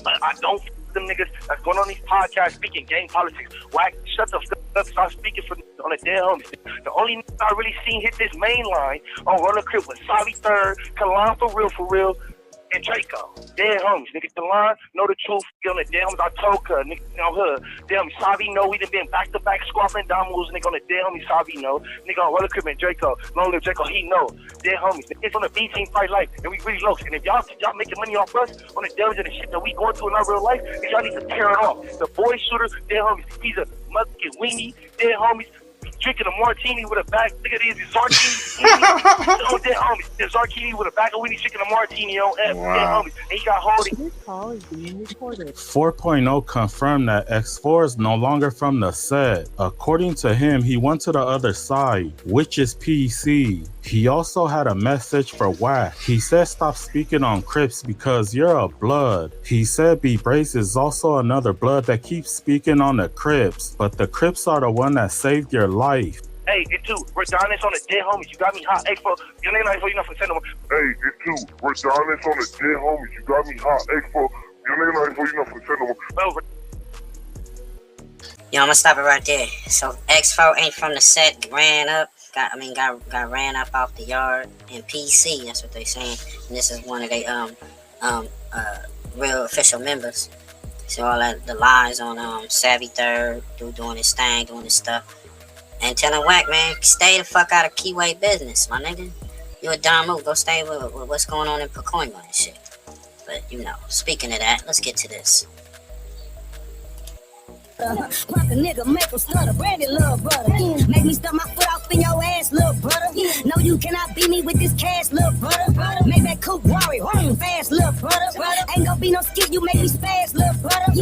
I don't f them niggas that's going on these podcasts speaking game politics. Whack, shut the f up. Stop speaking for on the dead homies. The only nigga I really seen hit this main line on Roller Crib was Savi Third, Kalan for real, and DRAKEO. Dead homies. Nigga, the line, know the truth. On the dead homies, I told her. Nigga, on her. Dead homies, Savi know. We done been back-to-back squabbling dominoes. Nigga, on the dead homies, Savi know. Nigga, on Roller Crib and DRAKEO. Long live DRAKEO, he know. Dead homies. It's on the B team fight life, and we really low. And if y'all making money off us on the devils and the shit that we going through in our real life, then y'all need to tear it off. The boy shooter, dead homies, he's a motherfucking weenie. Dead homies, drinking a martini with a bag. Look at these Zarkini. Oh, dead homies. The Zarkini with a bag of weenie, drinking a martini on F. Wow. Dead homies. And he got holding. This call is being recorded. 4.0 confirmed that X4 is no longer from the set. According to him, he went to the other side, which is PC. He also had a message for Wacc. He said stop speaking on Crips because you're a blood. He said B-Brace is also another blood that keeps speaking on the Crips, but the Crips are the one that saved your life. Hey, it too. We're Donis on the dead homies. You got me hot. Expo. Your name not you not for send them. Hey, it too. We're Donis on the dead homies. You got me hot. Expo. Your name not you not for send them. Yo, I'm gonna stop it right there. So X4 ain't from the set. Ran up. Got ran up off the yard in PC. That's what they saying. And this is one of they real official members. So all that the lies on Savvy Third, doing his thing, doing his stuff. And telling Wacc, man, stay the fuck out of Keyway business, my nigga. You a dumb move. Go stay with what's going on in Pacoima and shit. But, you know, speaking of that, let's get to this. Punk a nigga, make him stutter, brandy, little brother. Make me stuff my foot off in your ass, little brother. No, you cannot beat me with this cash, little brother. Make that cook worry, run fast, little brother. Ain't gon' be no skit, you make me spaz, little brother.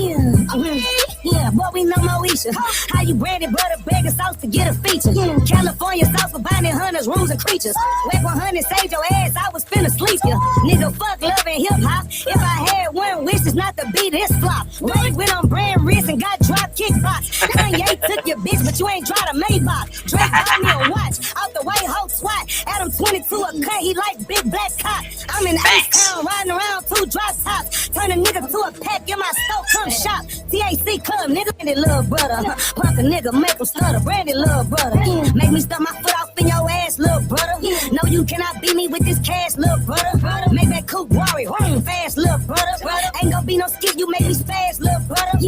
Yeah, boy, we know Moesha. How you branded butter, bag of sauce to get a feature. California sauce for binding hunters, rules and creatures. Whack 100, saved your ass, I was finna sleep ya. Nigga, fuck love and hip hop. If I had one wish, it's not to be this flop. Wait, went on brand wrist and got dropped kickbox. Kanye took your bitch, but you ain't tried a Maybach. Drake bought me a watch, out the way, whole swat. Adam 22 a cut, he like big black cock. I'm in H-Town, riding around 2 drop tops. Turn a nigga to a pack, in my store, come shop. TAC club, nigga, brandy, little brother. Punk a nigga, make him stutter, brandy, little brother. Make me stuff my foot off in your ass, little brother. No, you cannot beat me with this cash, little brother. Make that cook worry, run fast, little brother. Ain't gon' be no skip, you make me spaz, little brother.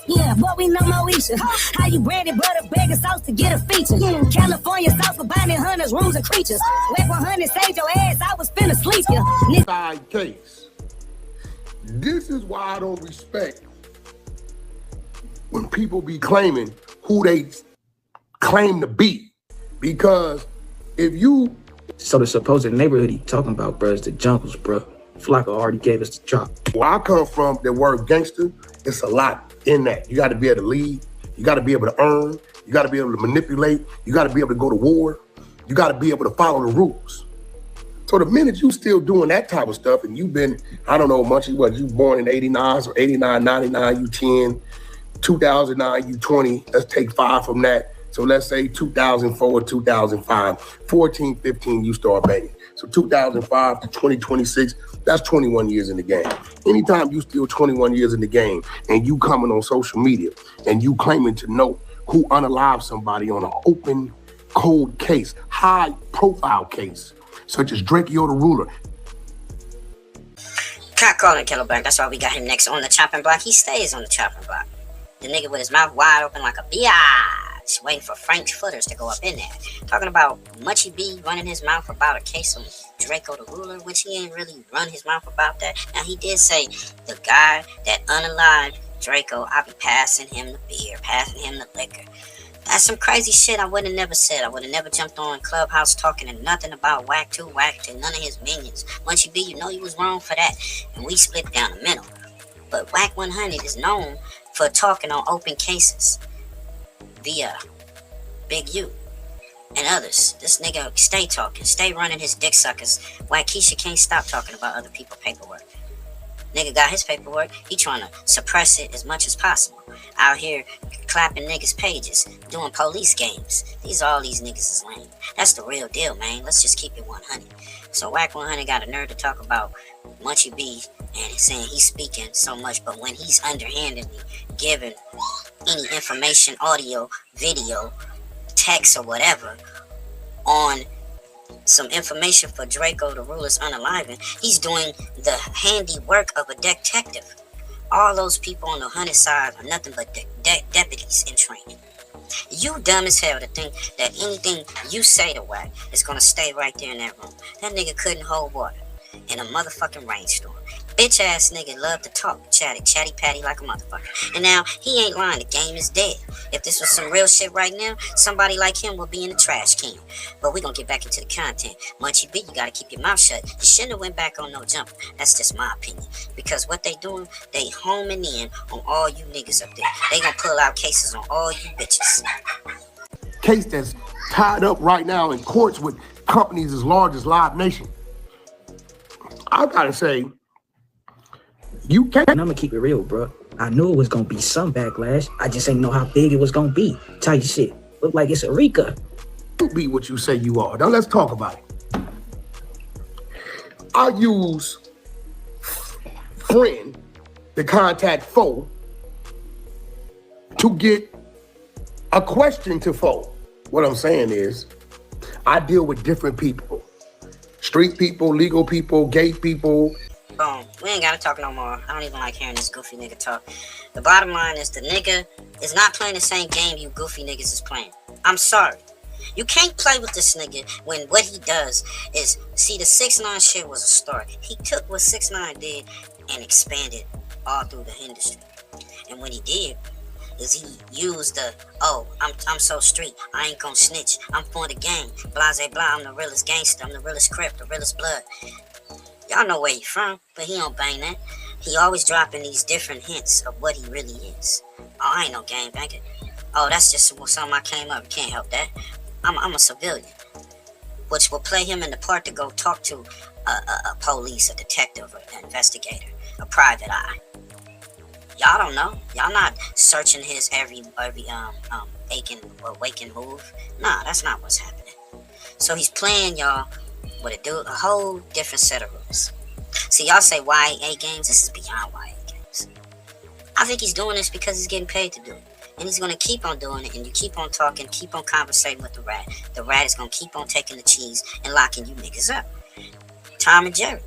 Yeah, boy, we know Moesha. How you branded butter, bag of sauce to get a feature. California sauce for binding hunters, rules and creatures. Whack 100, saved your ass, I was finna sleep ya. Side case. This is why I don't respect when people be claiming who they claim to be. Because if you... So the supposed neighborhood he talking about, bro, is the Jungles, bro. Flocka already gave us the drop. Where I come from, the word gangster, it's a lot in that. You got to be able to lead. You got to be able to earn. You got to be able to manipulate. You got to be able to go to war. You got to be able to follow the rules. So the minute you still doing that type of stuff and you've been, I don't know, Munchie, what, you born in 89 or 89, 99, you 10, 2009, you 20. Let's take 5 from that. So let's say 2004, 2005, 14, 15, you start banging. So 2005 to 2026, that's 21 years in the game. Anytime you still 21 years in the game and you coming on social media and you claiming to know who unalived somebody on an open, cold case, high profile case, such as DRAKEO the Ruler. Can't call him Killer Black. That's why we got him next on the chopping block. He stays on the chopping block. The nigga with his mouth wide open like a biatch, waiting for Frank's footers to go up in there. Talking about Munchie B running his mouth about a case of DRAKEO the Ruler, which he ain't really run his mouth about that. Now he did say the guy that unalived DRAKEO, I be passing him the beer, passing him the liquor. That's some crazy shit I would have never said. I would have never jumped on Clubhouse talking and nothing about Whack to Whack to none of his minions. Munchie B, you know you was wrong for that. And we split down the middle. But Whack 100 is known for talking on open cases via Big U and others. This nigga stay talking, stay running his dick suckers. Whack Keisha can't stop talking about other people's paperwork. Nigga got his paperwork. He trying to suppress it as much as possible. Out here clapping niggas' pages, doing police games. All these niggas is lame. That's the real deal, man. Let's just keep it 100. So Wacc 100 got a nerve to talk about Munchie B and saying he's speaking so much, but when he's underhandedly giving any information, audio, video, text, or whatever on some information for DRAKEO, the ruler's unaliving, he's doing the handiwork of a detective. All those people on the 100 side are nothing but deputies in training. You dumb as hell to think that anything you say to Wacc is gonna stay right there in that room. That nigga couldn't hold water in a motherfucking rainstorm. Bitch ass nigga love to talk, chatty patty like a motherfucker. And now he ain't lying, the game is dead. If this was some real shit right now, somebody like him would be in the trash can. But we gonna get back into the content. Munchie B, you gotta keep your mouth shut. You shouldn't have went back on no jumper. That's just my opinion. Because what they doing, they homing in on all you niggas up there. They gonna pull out cases on all you bitches. Case that's tied up right now in courts with companies as large as Live Nation. I gotta say, you can't. And I'm gonna keep it real, bro. I knew it was gonna be some backlash. I just ain't know how big it was gonna be. Type shit. Look like it's Eureka. You be what you say you are. Now let's talk about it. I use friend to contact foe to get a question to foe. What I'm saying is, I deal with different people. Street people, legal people, gay people. Boom. We ain't gotta talk no more. I don't even like hearing this goofy nigga talk. The bottom line is the nigga is not playing the same game you goofy niggas is playing. I'm sorry. You can't play with this nigga when what he does is, see, the 6ix9ine shit was a start. He took what 6ix9ine did and expanded all through the industry. And what he did is he used the, oh, I'm so street, I ain't gonna snitch, I'm for the gang, blase blah, I'm the realest gangster, I'm the realest crip, the realest blood. Y'all know where he from, but he don't bang that. He always dropping these different hints of what he really is. Oh, I ain't no gangbanger. Oh, that's just something I came up, can't help that. I'm a civilian, which will play him in the part to go talk to a police, a detective, an investigator, a private eye. Y'all don't know. Y'all not searching his every aching or waking move. Nah, that's not what's happening. So he's playing y'all with a whole different set of rules. See, y'all say YA games. This is beyond YA games. I think he's doing this because he's getting paid to do it. And he's going to keep on doing it, and you keep on talking, keep on conversating with the rat. The rat is going to keep on taking the cheese and locking you niggas up. Tom and Jerry.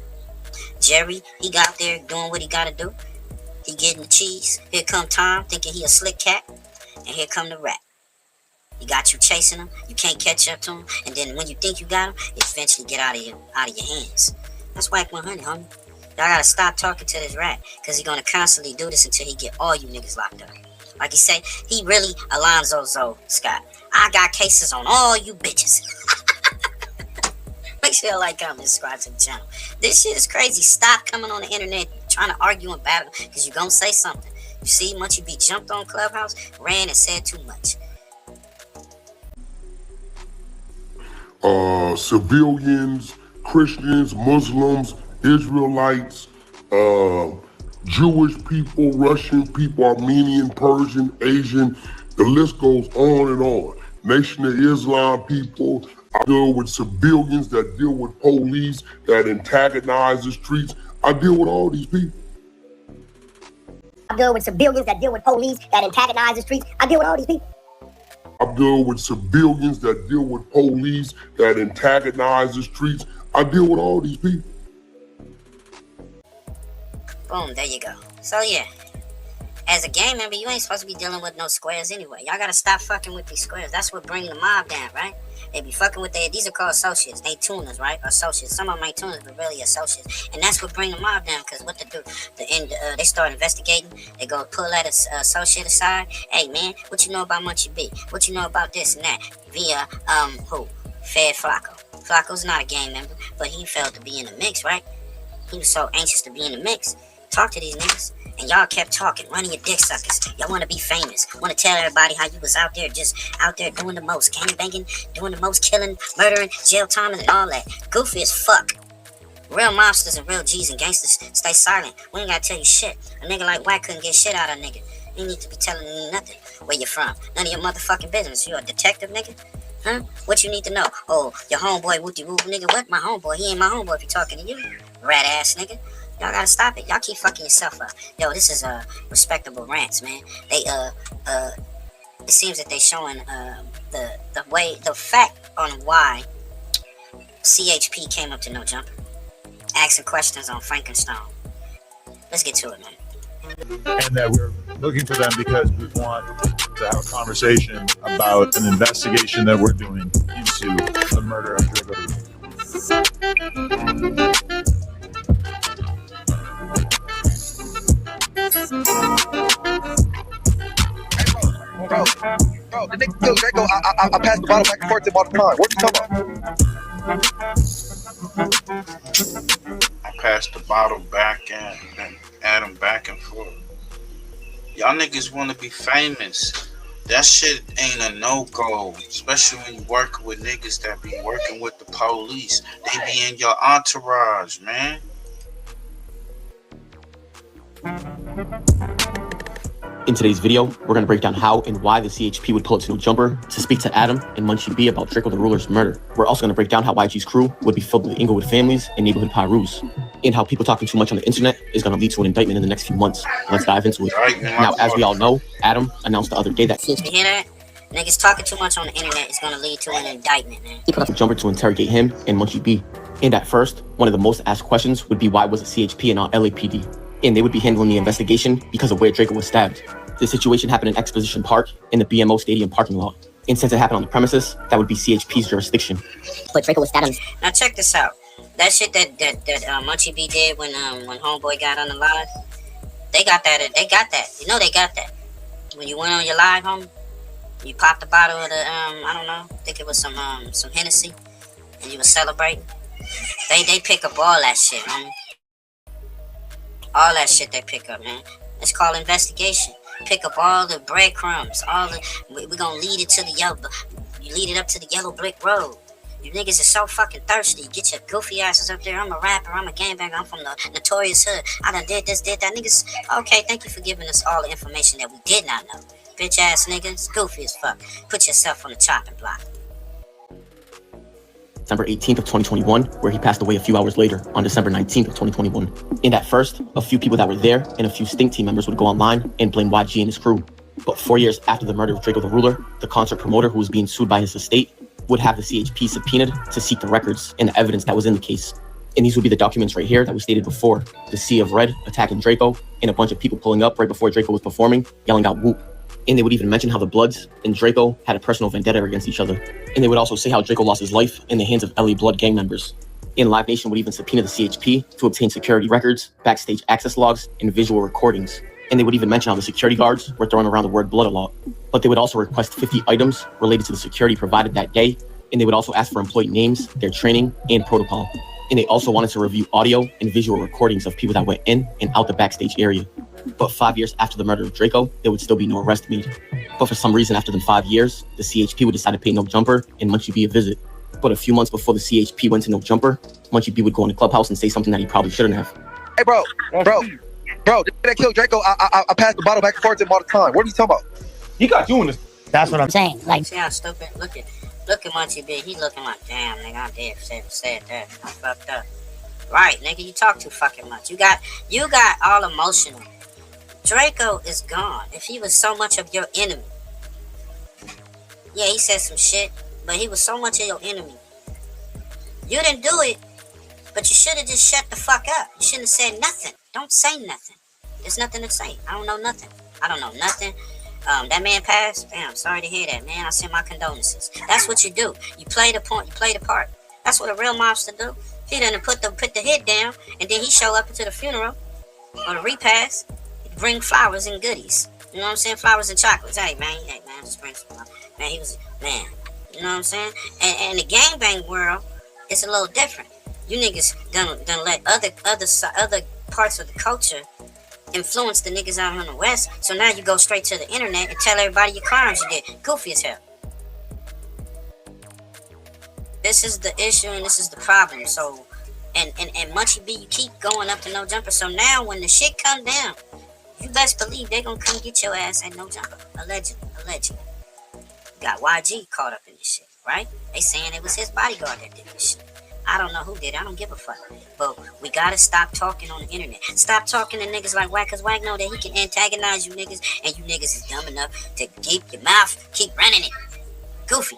Jerry, he got there doing what he got to do. He getting the cheese. Here come Tom, thinking he a slick cat. And here come the rat. He got you chasing him. You can't catch up to him. And then when you think you got him, it eventually get out of your hands. That's Wacc 100, homie. Y'all gotta stop talking to this rat, because he's gonna constantly do this until he get all you niggas locked up. Like he say, he really Alonzo Scott. I got cases on all you bitches. Make sure you like, comment, subscribe to the channel. This shit is crazy. Stop coming on the internet trying to argue and battle, because you're gonna say something. You see, Munchie B jumped on Clubhouse, ran and said too much. Civilians, Christians, Muslims, Israelites, Jewish people, Russian people, Armenian, Persian, Asian, the list goes on and on. Nation of Islam people. I deal with civilians that deal with police that antagonize the streets. I deal with all these people. I deal with civilians that deal with police that antagonize the streets. I deal with all these people. I deal with civilians that deal with police that antagonize the streets. I deal with all these people. Boom, there you go. So yeah, as a gang member, you ain't supposed to be dealing with no squares anyway. Y'all gotta stop fucking with these squares. That's what bring the mob down, right? They be fucking with these are called associates. They tuners, right? Associates. Some of them ain't tuners, but really associates. And that's what bring the mob down, because what they do, they start investigating. They go pull that associate aside. Hey man, what you know about Munchie B? What you know about this and that? Via who? Fed Flacco. Flacco's not a gang member, but he felt to be in the mix, right? He was so anxious to be in the mix. Talk to these niggas. And y'all kept talking, running your dick suckers. Y'all want to be famous. Want to tell everybody how you was out there, just out there doing the most. Gang banging, doing the most, killing, murdering, jail time, and all that. Goofy as fuck. Real mobsters and real G's and gangsters stay silent. We ain't gotta tell you shit. A nigga like Wacc couldn't get shit out of a nigga. You need to be telling me nothing. Where you from? None of your motherfucking business. You a detective, nigga? Huh? What you need to know? Oh, your homeboy wooty woo, nigga. What? My homeboy? He ain't my homeboy if he talking to you. Rat ass nigga. Y'all gotta stop it. Y'all keep fucking yourself up. Yo, this is respectable rants, man. They it seems that they showing the fact on why CHP came up to no jumper. Asking questions on Frankenstein. Let's get to it, man. And that we're looking for them because we want to have a conversation about an investigation that we're doing into the murder of DRAKEO. Bro, the nigga killed DRAKEO. I passed the bottle back and forth to him all the time. What you talking about? I passed the bottle back and at him back and forth. Y'all niggas want to be famous. That shit ain't a no-go, especially when you working with niggas that be working with the police. They be in your entourage, man. In today's video, we're going to break down how and why the CHP would pull up to no jumper to speak to Adam and Munchie B about DRAKEO the Ruler's murder. We're also going to break down how YG's crew would be filled with Inglewood families and neighborhood Pirus, and how people talking too much on the internet is going to lead to an indictment in the next few months. Let's dive into it. Now, as we all know, Adam announced the other day that You hear that? Niggas talking too much on the internet is gonna lead to an indictment, man. he put up a jumper to interrogate him and Munchie B. And at first, one of the most asked questions would be why was the CHP and not LAPD? And they would be handling the investigation because of where DRAKEO was stabbed. The situation happened in Exposition Park in the BMO Stadium parking lot. And since it happened on the premises, that would be CHP's jurisdiction. But DRAKEO was stabbed. Now check this out. That shit that Munchie B did when Homeboy got on the live, they got that. You know they got that. When you went on your live, homie, you popped a bottle of the I don't know, I think it was some Hennessy, and you was celebrating. They pick up all that shit, homie. All that shit they pick up, man. It's called investigation. Pick up all the breadcrumbs. We're gonna lead it to the yellow. You lead it up to the yellow brick road. You niggas are so fucking thirsty. Get your goofy asses up there. I'm a rapper. I'm a gangbanger. I'm from the notorious hood. I done did this, did that. Niggas, okay, thank you for giving us all the information that we did not know. Bitch ass niggas, goofy as fuck. Put yourself on the chopping block. December 18th of 2021, where he passed away a few hours later on December 19th of 2021. And at first, a few people that were there and a few Stink team members would go online and blame YG and his crew. But 4 years after the murder of DRAKEO the Ruler, the concert promoter who was being sued by his estate would have the CHP subpoenaed to seek the records and the evidence that was in the case. And these would be the documents right here that we stated before. The Sea of Red attacking DRAKEO and a bunch of people pulling up right before DRAKEO was performing, yelling out whoop. And they would even mention how the Bloods and DRAKEO had a personal vendetta against each other. And they would also say how DRAKEO lost his life in the hands of LA Blood gang members. And Live Nation would even subpoena the CHP to obtain security records, backstage access logs, and visual recordings. And they would even mention how the security guards were throwing around the word blood a lot. But they would also request 50 items related to the security provided that day. And they would also ask for employee names, their training, and protocol. And they also wanted to review audio and visual recordings of people that went in and out the backstage area. But 5 years after the murder of DRAKEO, there would still be no arrest made. But for some reason, after them 5 years, the CHP would decide to pay No Jumper and Munchie B a visit. But a few months before the CHP went to No Jumper, Munchie B would go in the clubhouse and say something that he probably shouldn't have. Hey, bro, that killed DRAKEO. I passed the bottle back and forth to him all the time. What are you talking about? He got you in this. That's what I'm saying. Like, see how stupid? Look at Munchie B. He looking like, damn, nigga, I did said that. I fucked up. Right, nigga, you talk too fucking much. You got all emotional. DRAKEO is gone. If he was so much of your enemy. Yeah, he said some shit, but he was so much of your enemy. You didn't do it, but you should have just shut the fuck up. You shouldn't have said nothing. Don't say nothing. There's nothing to say. I don't know nothing. That man passed. Damn, sorry to hear that, man. I send my condolences. That's what you do. You play the point. You play the part. That's what a real mobster do. He done put the hit down, and then he show up into the funeral or the repast, bring flowers and goodies. You know what I'm saying? Flowers and chocolates. Hey man, just bring some flowers. Man, he was man. You know what I'm saying? And the gangbang world, it's a little different. You niggas done let other parts of the culture influence the niggas out on the West. So now you go straight to the internet and tell everybody your crimes you did. Goofy as hell. This is the issue and this is the problem. So And Munchie B, you keep going up to no jumper. So now when the shit come down, you best believe they gonna come get your ass at no jumper. Allegedly. Got YG caught up in this shit, right? They saying it was his bodyguard that did this shit. I don't know who did it. I don't give a fuck. But we gotta stop talking on the internet. Stop talking to niggas like Wacc, cause Wacc know that he can antagonize you niggas, and you niggas is dumb enough to keep your mouth, keep running it. Goofy.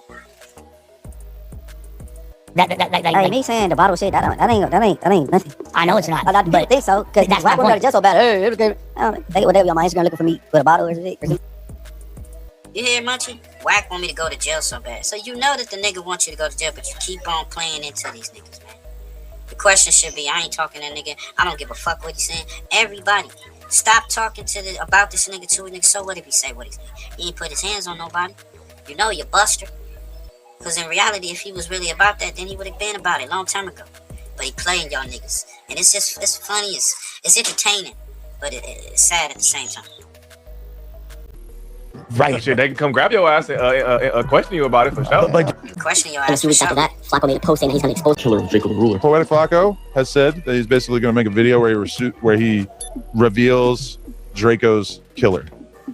Hey, me saying the bottle shit, that ain't nothing. I know it's not. I don't think so, because that's why we're just so bad. Hey, they would be on my Instagram looking for me with a bottle or something. You hear, Munchie? Wacc want me to go to jail so bad. So you know that the nigga wants you to go to jail, but you keep on playing into these niggas, man. The question should be, I ain't talking to that nigga. I don't give a fuck what he's saying. Everybody, stop talking about this nigga to a nigga. So what if he say what he's saying? He ain't put his hands on nobody. You know you're buster. Because in reality, if he was really about that, then he would have been about it a long time ago. But he playing y'all niggas. And it's funny, it's entertaining, but it's sad at the same time. Right, shit, they can come grab your ass and question you about it for sure. Question your And a ass few for weeks sure. after that, Flacco made a post saying that he's going to expose Killer and Draco the Ruler. Poetic Flacco has said that he's basically going to make a video where he reveals Draco's killer.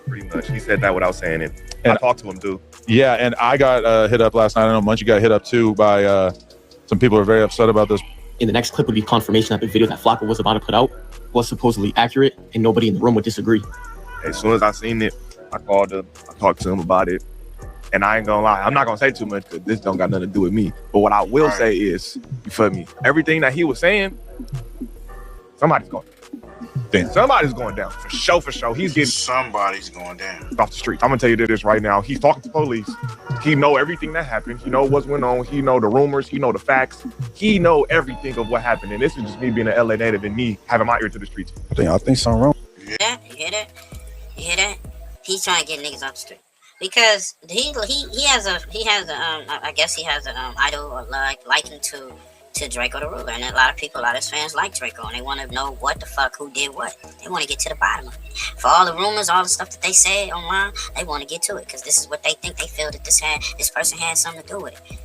Pretty much. He said that without saying it. And I talked to him, too. Yeah, and I got hit up last night. I know Munchie got hit up too by some people who are very upset about this. In the next clip would be confirmation that the video that Flacco was about to put out was supposedly accurate, and nobody in the room would disagree. As soon as I seen it, I called him. I talked to him about it. And I ain't gonna lie, I'm not gonna say too much because this don't got nothing to do with me. But what I will say is, you feel me? Everything that he was saying, somebody's going down. Somebody's going down. For sure. He's getting somebody's going down off the street. I'm gonna tell you this right now. He's talking to police. He know everything that happened. He know what's going on. He know the rumors. He know the facts. He know everything of what happened. And this is just me being an LA native and me having my ear to the streets. I think something wrong. You hear that? He's trying to get niggas off the street because he has a I guess he has an idol or liking to Draco the Ruler, and a lot of his fans like Draco, and they want to know what the fuck, who did what. They want to get to the bottom of it. For all the rumors, all the stuff that they say online, they want to get to it because this is what they think. They feel that this person had something to do with it.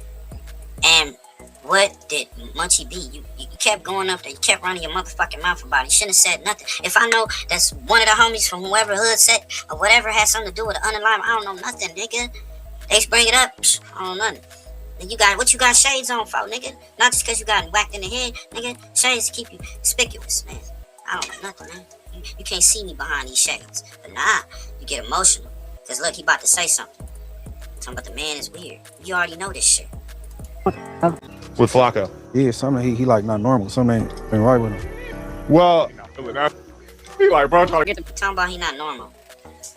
And what did Munchie B? You kept going up there. You kept running your motherfucking mouth about it. You shouldn't have said nothing. If I know that's one of the homies from whoever hood set or whatever has something to do with the unalive, I don't know nothing, nigga. They bring it up. I don't know nothing. And you got shades on for, nigga? Not just because you got whacked in the head, nigga. Shades to keep you conspicuous, man. I don't know nothing, man. You can't see me behind these shades. But nah, you get emotional. Because look, he about to say something. Talking about the man is weird. You already know this shit. With Flacco. Yeah, something he like not normal. Something ain't been right with him. Well, he like, bro, trying to talking about he not normal.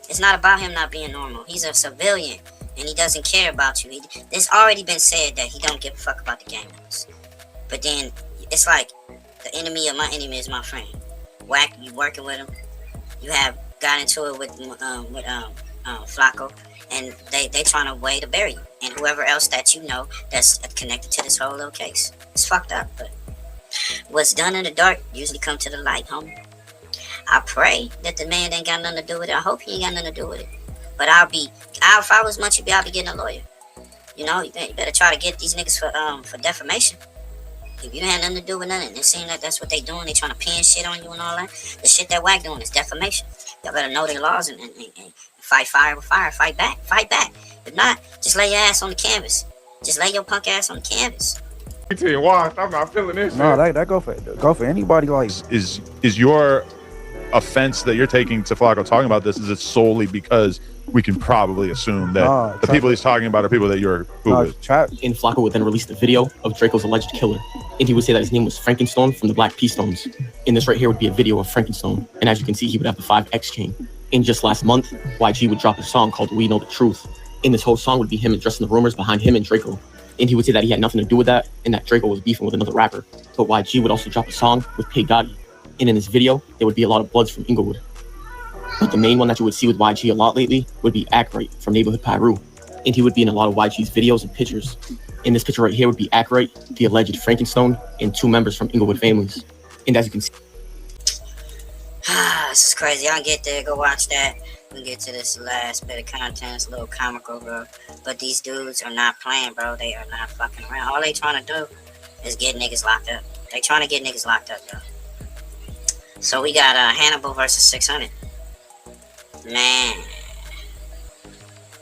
It's not about him not being normal. He's a civilian. And he doesn't care about you. It's already been said that he don't give a fuck about the game modes. But then it's like the enemy of my enemy is my friend. Wacc, you working with him. You have got into it with Flacco, and they trying to way to bury you. And whoever else that you know that's connected to this whole little case. It's fucked up, but what's done in the dark usually come to the light, homie. I pray that the man ain't got nothing to do with it. I hope he ain't got nothing to do with it. But if I was Munchie B, I'll be getting a lawyer. You know, you better try to get these niggas for defamation. If you had nothing to do with nothing, it seems like that's what they doing. They trying to pin shit on you and all that. The shit that Wacc doing is defamation. Y'all better know their laws and fight fire with fire. Fight back. If not, just lay your ass on the canvas. Just lay your punk ass on the canvas. I'm not feeling this. No, that go for anybody. Like is your offense that you're taking to Flacco talking about this, is it solely because we can probably assume that the people he's talking about are people that you're cool with? And Flacco would then release the video of Draco's alleged killer, and he would say that his name was Frankenstone from the Black P Stones. And this right here would be a video of Frankenstone, and as you can see, he would have the 5X chain. And just last month, YG would drop a song called We Know the Truth, and this whole song would be him addressing the rumors behind him and Draco. And he would say that he had nothing to do with that, and that Draco was beefing with another rapper. But YG would also drop a song with P. Gotti, and in this video, there would be a lot of Bloods from Inglewood. But the main one that you would see with YG a lot lately would be Ackright from Neighborhood Pyru. And he would be in a lot of YG's videos and pictures. In this picture right here would be Ackright, the alleged Frankenstone, and 2 members from Inglewood families. And as you can see... This is crazy. I'll get there. Go watch that. We get to this last bit of content. It's a little comical, bro. But these dudes are not playing, bro. They are not fucking around. All they trying to do is get niggas locked up. They trying to get niggas locked up, though. So we got Hannibal versus 600. Man.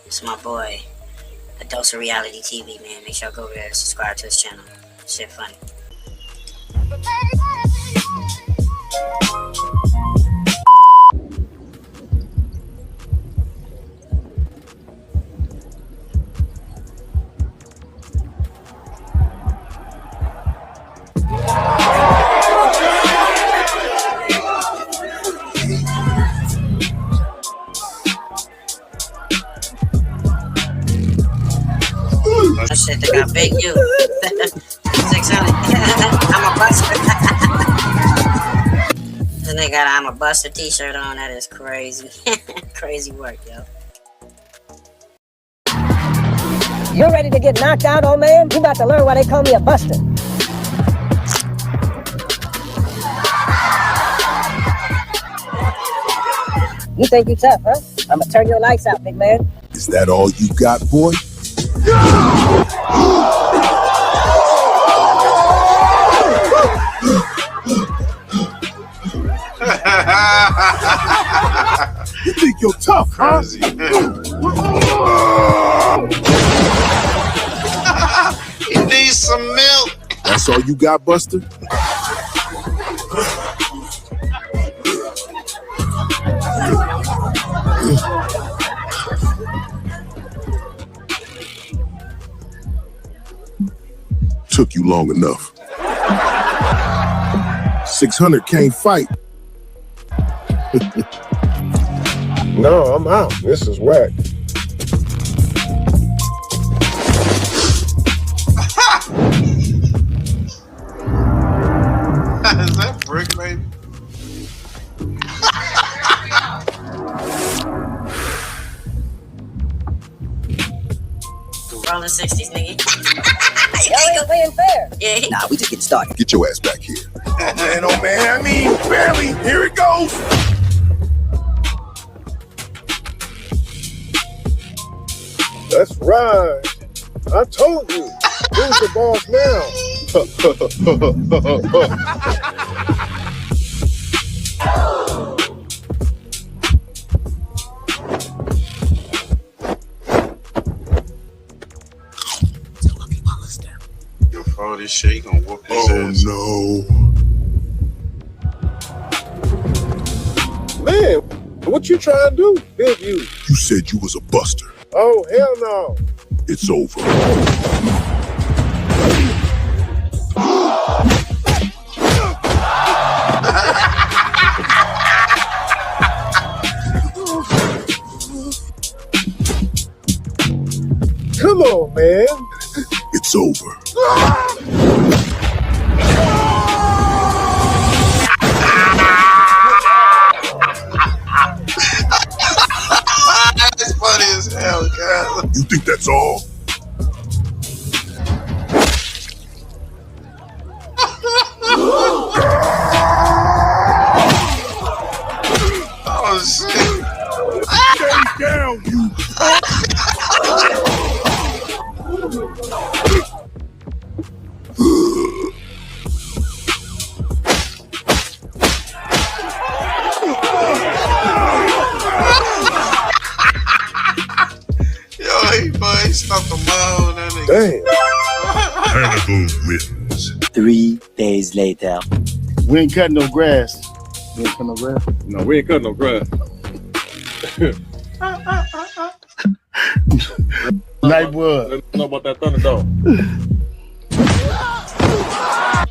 It's my boy. A Dose of Reality TV, man. Make sure y'all go over there and subscribe to his channel. Shit funny. That shit, they got big you. 600. I'm a buster. This nigga got I'm a buster t-shirt on. That is crazy. Crazy work, yo. You're ready to get knocked out, old man? You about to learn why they call me a buster. You think you tough, huh? I'ma turn your lights out, big man. Is that all you got, boy? You think you're tough, huh? He needs some milk. That's all you got, Buster? Took you long enough. 600 can't fight. No, I'm out. This is whack. Is that brick, baby? Rolling 60s, nigga. Y'all ain't playing fair. Yeah. Nah, we just getting started. Get your ass back here. Man, oh man, I mean, barely. Here it goes. That's right. I told you. Who's the boss now? Yo, for this shit, he gonna whoop his ass. Oh Man, what you trying to do, big you? no. You said you was a buster. Oh, hell no. It's over. Come on, man. It's over. That's funny as hell, God. You think that's all? Oh shit! Stay down, you. Yo, he stopped the mile on that nigga. Damn. Hannibal wins. 3 days later. We ain't cutting no grass. We ain't cutting no grass. No, we ain't cutting no grass. Night blood. Let's know about that thunder dog.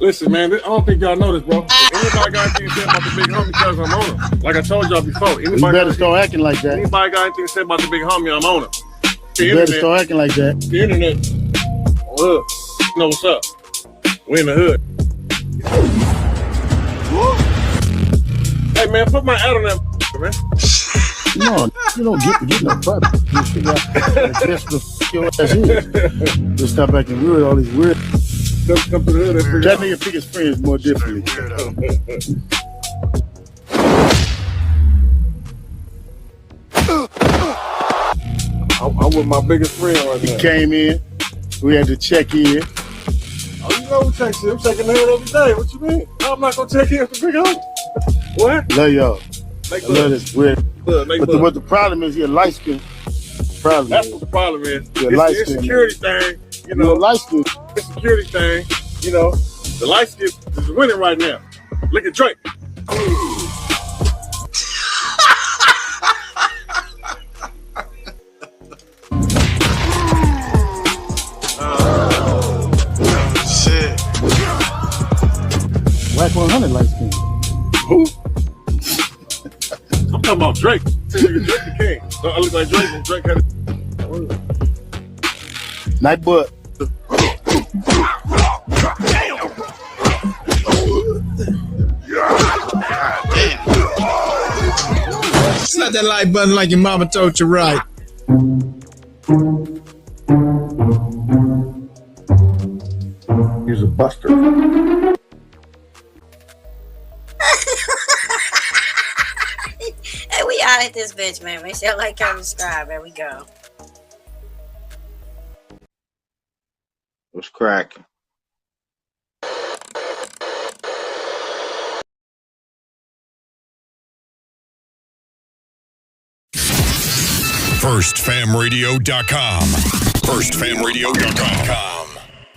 Listen, man, I don't think y'all know this, bro. If anybody got anything to say about the big homie, because I'm on him. Like I told y'all before. You better start acting like that. Anybody got anything to say about the big homie, I'm on him. You better start acting like that. The internet. Look, you know what's up. We in the hood. Hey, man, put my ad on that, man. No, you don't get no butter. You figure out just the your ass in. Just stop acting weird, all these weird. Come to the hood and figure that nigga pick his friends more differently. I'm with my biggest friend right now. He came in. We had to check in. Oh, You know who takes it. I'm taking the head every day. What you mean? I'm not gonna take it for big homie. What? Love y'all. Make I love this weird. But the problem is you're light skinned. Problem. That's what the problem is. You're It's light the skinned. insecurity thing. You know, You're light skinned. insecurity thing. You know, the light skin is winning right now. Look at Drake. Shit. Wacc 100 light skinned. Who? I'm talking about Drake. Drake the king. So I look like Drake and Drake had it. Night butt. Slap that like button like your mama told you right. He's a buster. Hey, we out at this bitch, man. Make sure you like, comment, subscribe. There we go. What's cracking? FirstFamRadio.com. FirstFamRadio.com.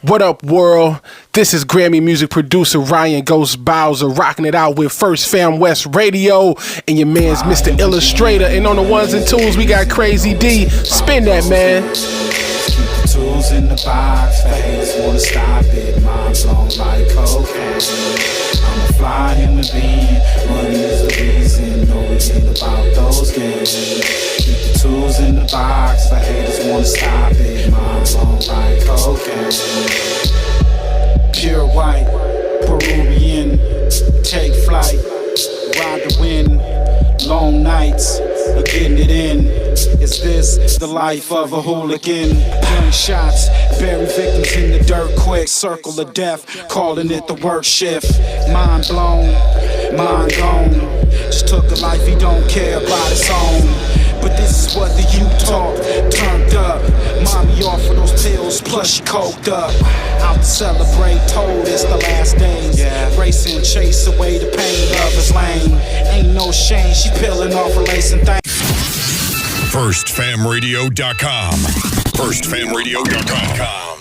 What up, world? This is Grammy music producer Ryan Ghost Bowser rocking it out with First Fam West Radio and your man's Mr. Illustrator. And on the ones and twos, we got Crazy D. Spin that, man. Keep the tools in the box. The haters wanna stop it. Mom's on like cocaine. I'm a fly human being. Money is the reason. No, it ain't about those games. Keep the tools in the box. The haters wanna stop it. Mom's on like cocaine. Pure white, Peruvian. Take flight, ride the wind. Long nights, you're getting it in. Is this the life of a hooligan? Gunshots, bury victims in the dirt quick. Circle of death, calling it the work shift. Mind blown, mind gone. Just took a life he don't care about his own. But this is what the youth talk, turned up. Mommy offer those pills, plus she coked up. Out to celebrate, told it's the last days. Racing, chase away the pain, love is lame. Ain't no shame, she peeling off her lace and things. FirstFamRadio.com. FirstFamRadio.com.